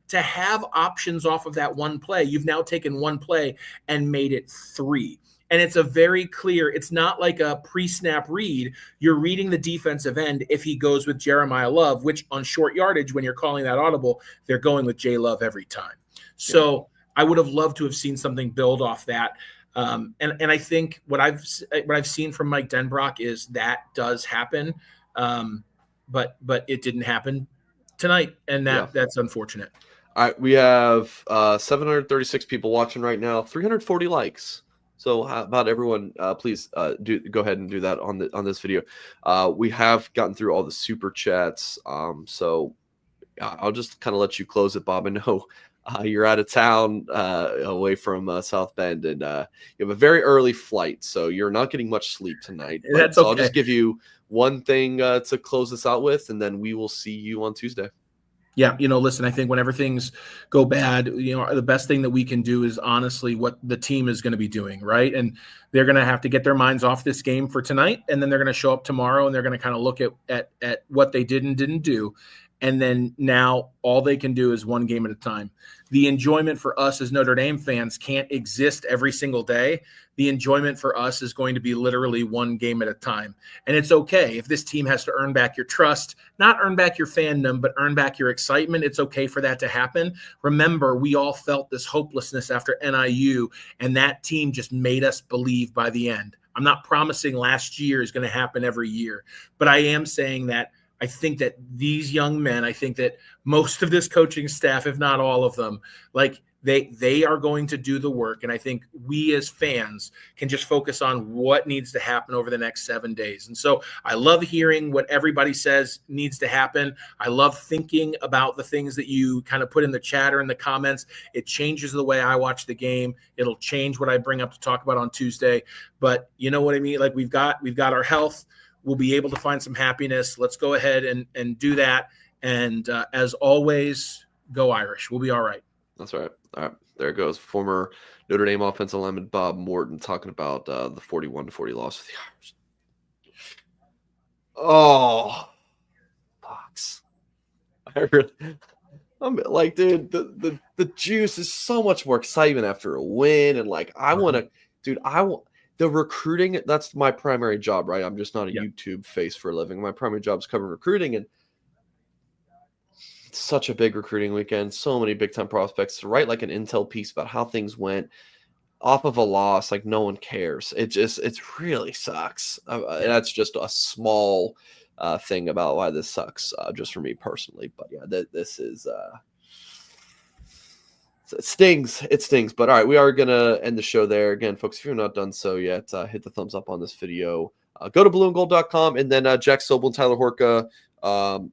To have options off of that one play, you've now taken one play and made it three. And it's a very clear, it's not like a pre-snap read. You're reading the defensive end if he goes with Jeremiah Love, which on short yardage, when you're calling that audible, they're going with J Love every time. So I would have loved to have seen something build off that. And I think what I've seen from Mike Denbrock is that does happen, but it didn't happen tonight, and that's unfortunate. All right, we have 736 people watching right now, 340 likes. So how about everyone? Please go ahead and do that on this video. We have gotten through all the super chats, so I'll just kind of let you close it, Bob. I know you're out of town, away from South Bend, and you have a very early flight, so you're not getting much sleep tonight. That's so okay. I'll just give you one thing to close this out with, and then we will see you on Tuesday. Yeah, listen, I think whenever things go bad, the best thing that we can do is honestly what the team is going to be doing, right? And they're going to have to get their minds off this game for tonight, and then they're going to show up tomorrow, and they're going to kind of look at what they did and didn't do. And then now all they can do is one game at a time. The enjoyment for us as Notre Dame fans can't exist every single day. The enjoyment for us is going to be literally one game at a time. And it's okay if this team has to earn back your trust, not earn back your fandom, but earn back your excitement. It's okay for that to happen. Remember, we all felt this hopelessness after NIU, and that team just made us believe by the end. I'm not promising last year is going to happen every year, but I am saying that I think that these young men, I think that most of this coaching staff, if not all of them, they are going to do the work. And I think we as fans can just focus on what needs to happen over the next 7 days. And so I love hearing what everybody says needs to happen. I love thinking about the things that you kind of put in the chat or in the comments. It changes the way I watch the game. It'll change what I bring up to talk about on Tuesday. But you know what I mean? We've got our health. We'll be able to find some happiness. Let's go ahead and do that. And as always, go Irish. We'll be all right. That's right. All right. There it goes. Former Notre Dame offensive lineman Bob Morton talking about the 41-40 loss for the Irish. Oh, Fox. I'm like, dude, the juice is so much more excitement after a win. And I want to, dude, the recruiting, that's my primary job, right? I'm just not a YouTube face for a living. My primary job is covering recruiting, and it's such a big recruiting weekend. So many big-time prospects to write an intel piece about how things went off of a loss. No one cares. It really sucks. That's just a small thing about why this sucks, just for me personally. But yeah, this is it stings. But all right, we are gonna end the show there. Again, folks, if you're not done so yet, hit the thumbs up on this video. Go to blueandgold.com, and then Jack Sobel and Tyler Horka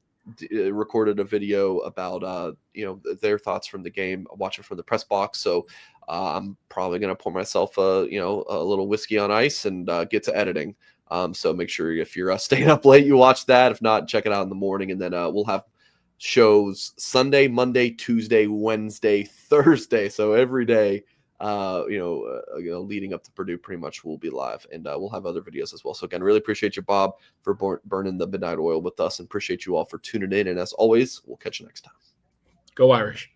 recorded a video about their thoughts from the game, watching from the press box. So I'm probably gonna pour myself a little whiskey on ice and get to editing. So make sure if you're staying up late, you watch that. If not, check it out in the morning, and then we'll have shows Sunday, Monday, Tuesday, Wednesday, Thursday. So every day leading up to Purdue, pretty much will be live, and we'll have other videos as well. So again, really appreciate you, Bob, for burning the midnight oil with us, and appreciate you all for tuning in. And as always, we'll catch you next time. Go Irish.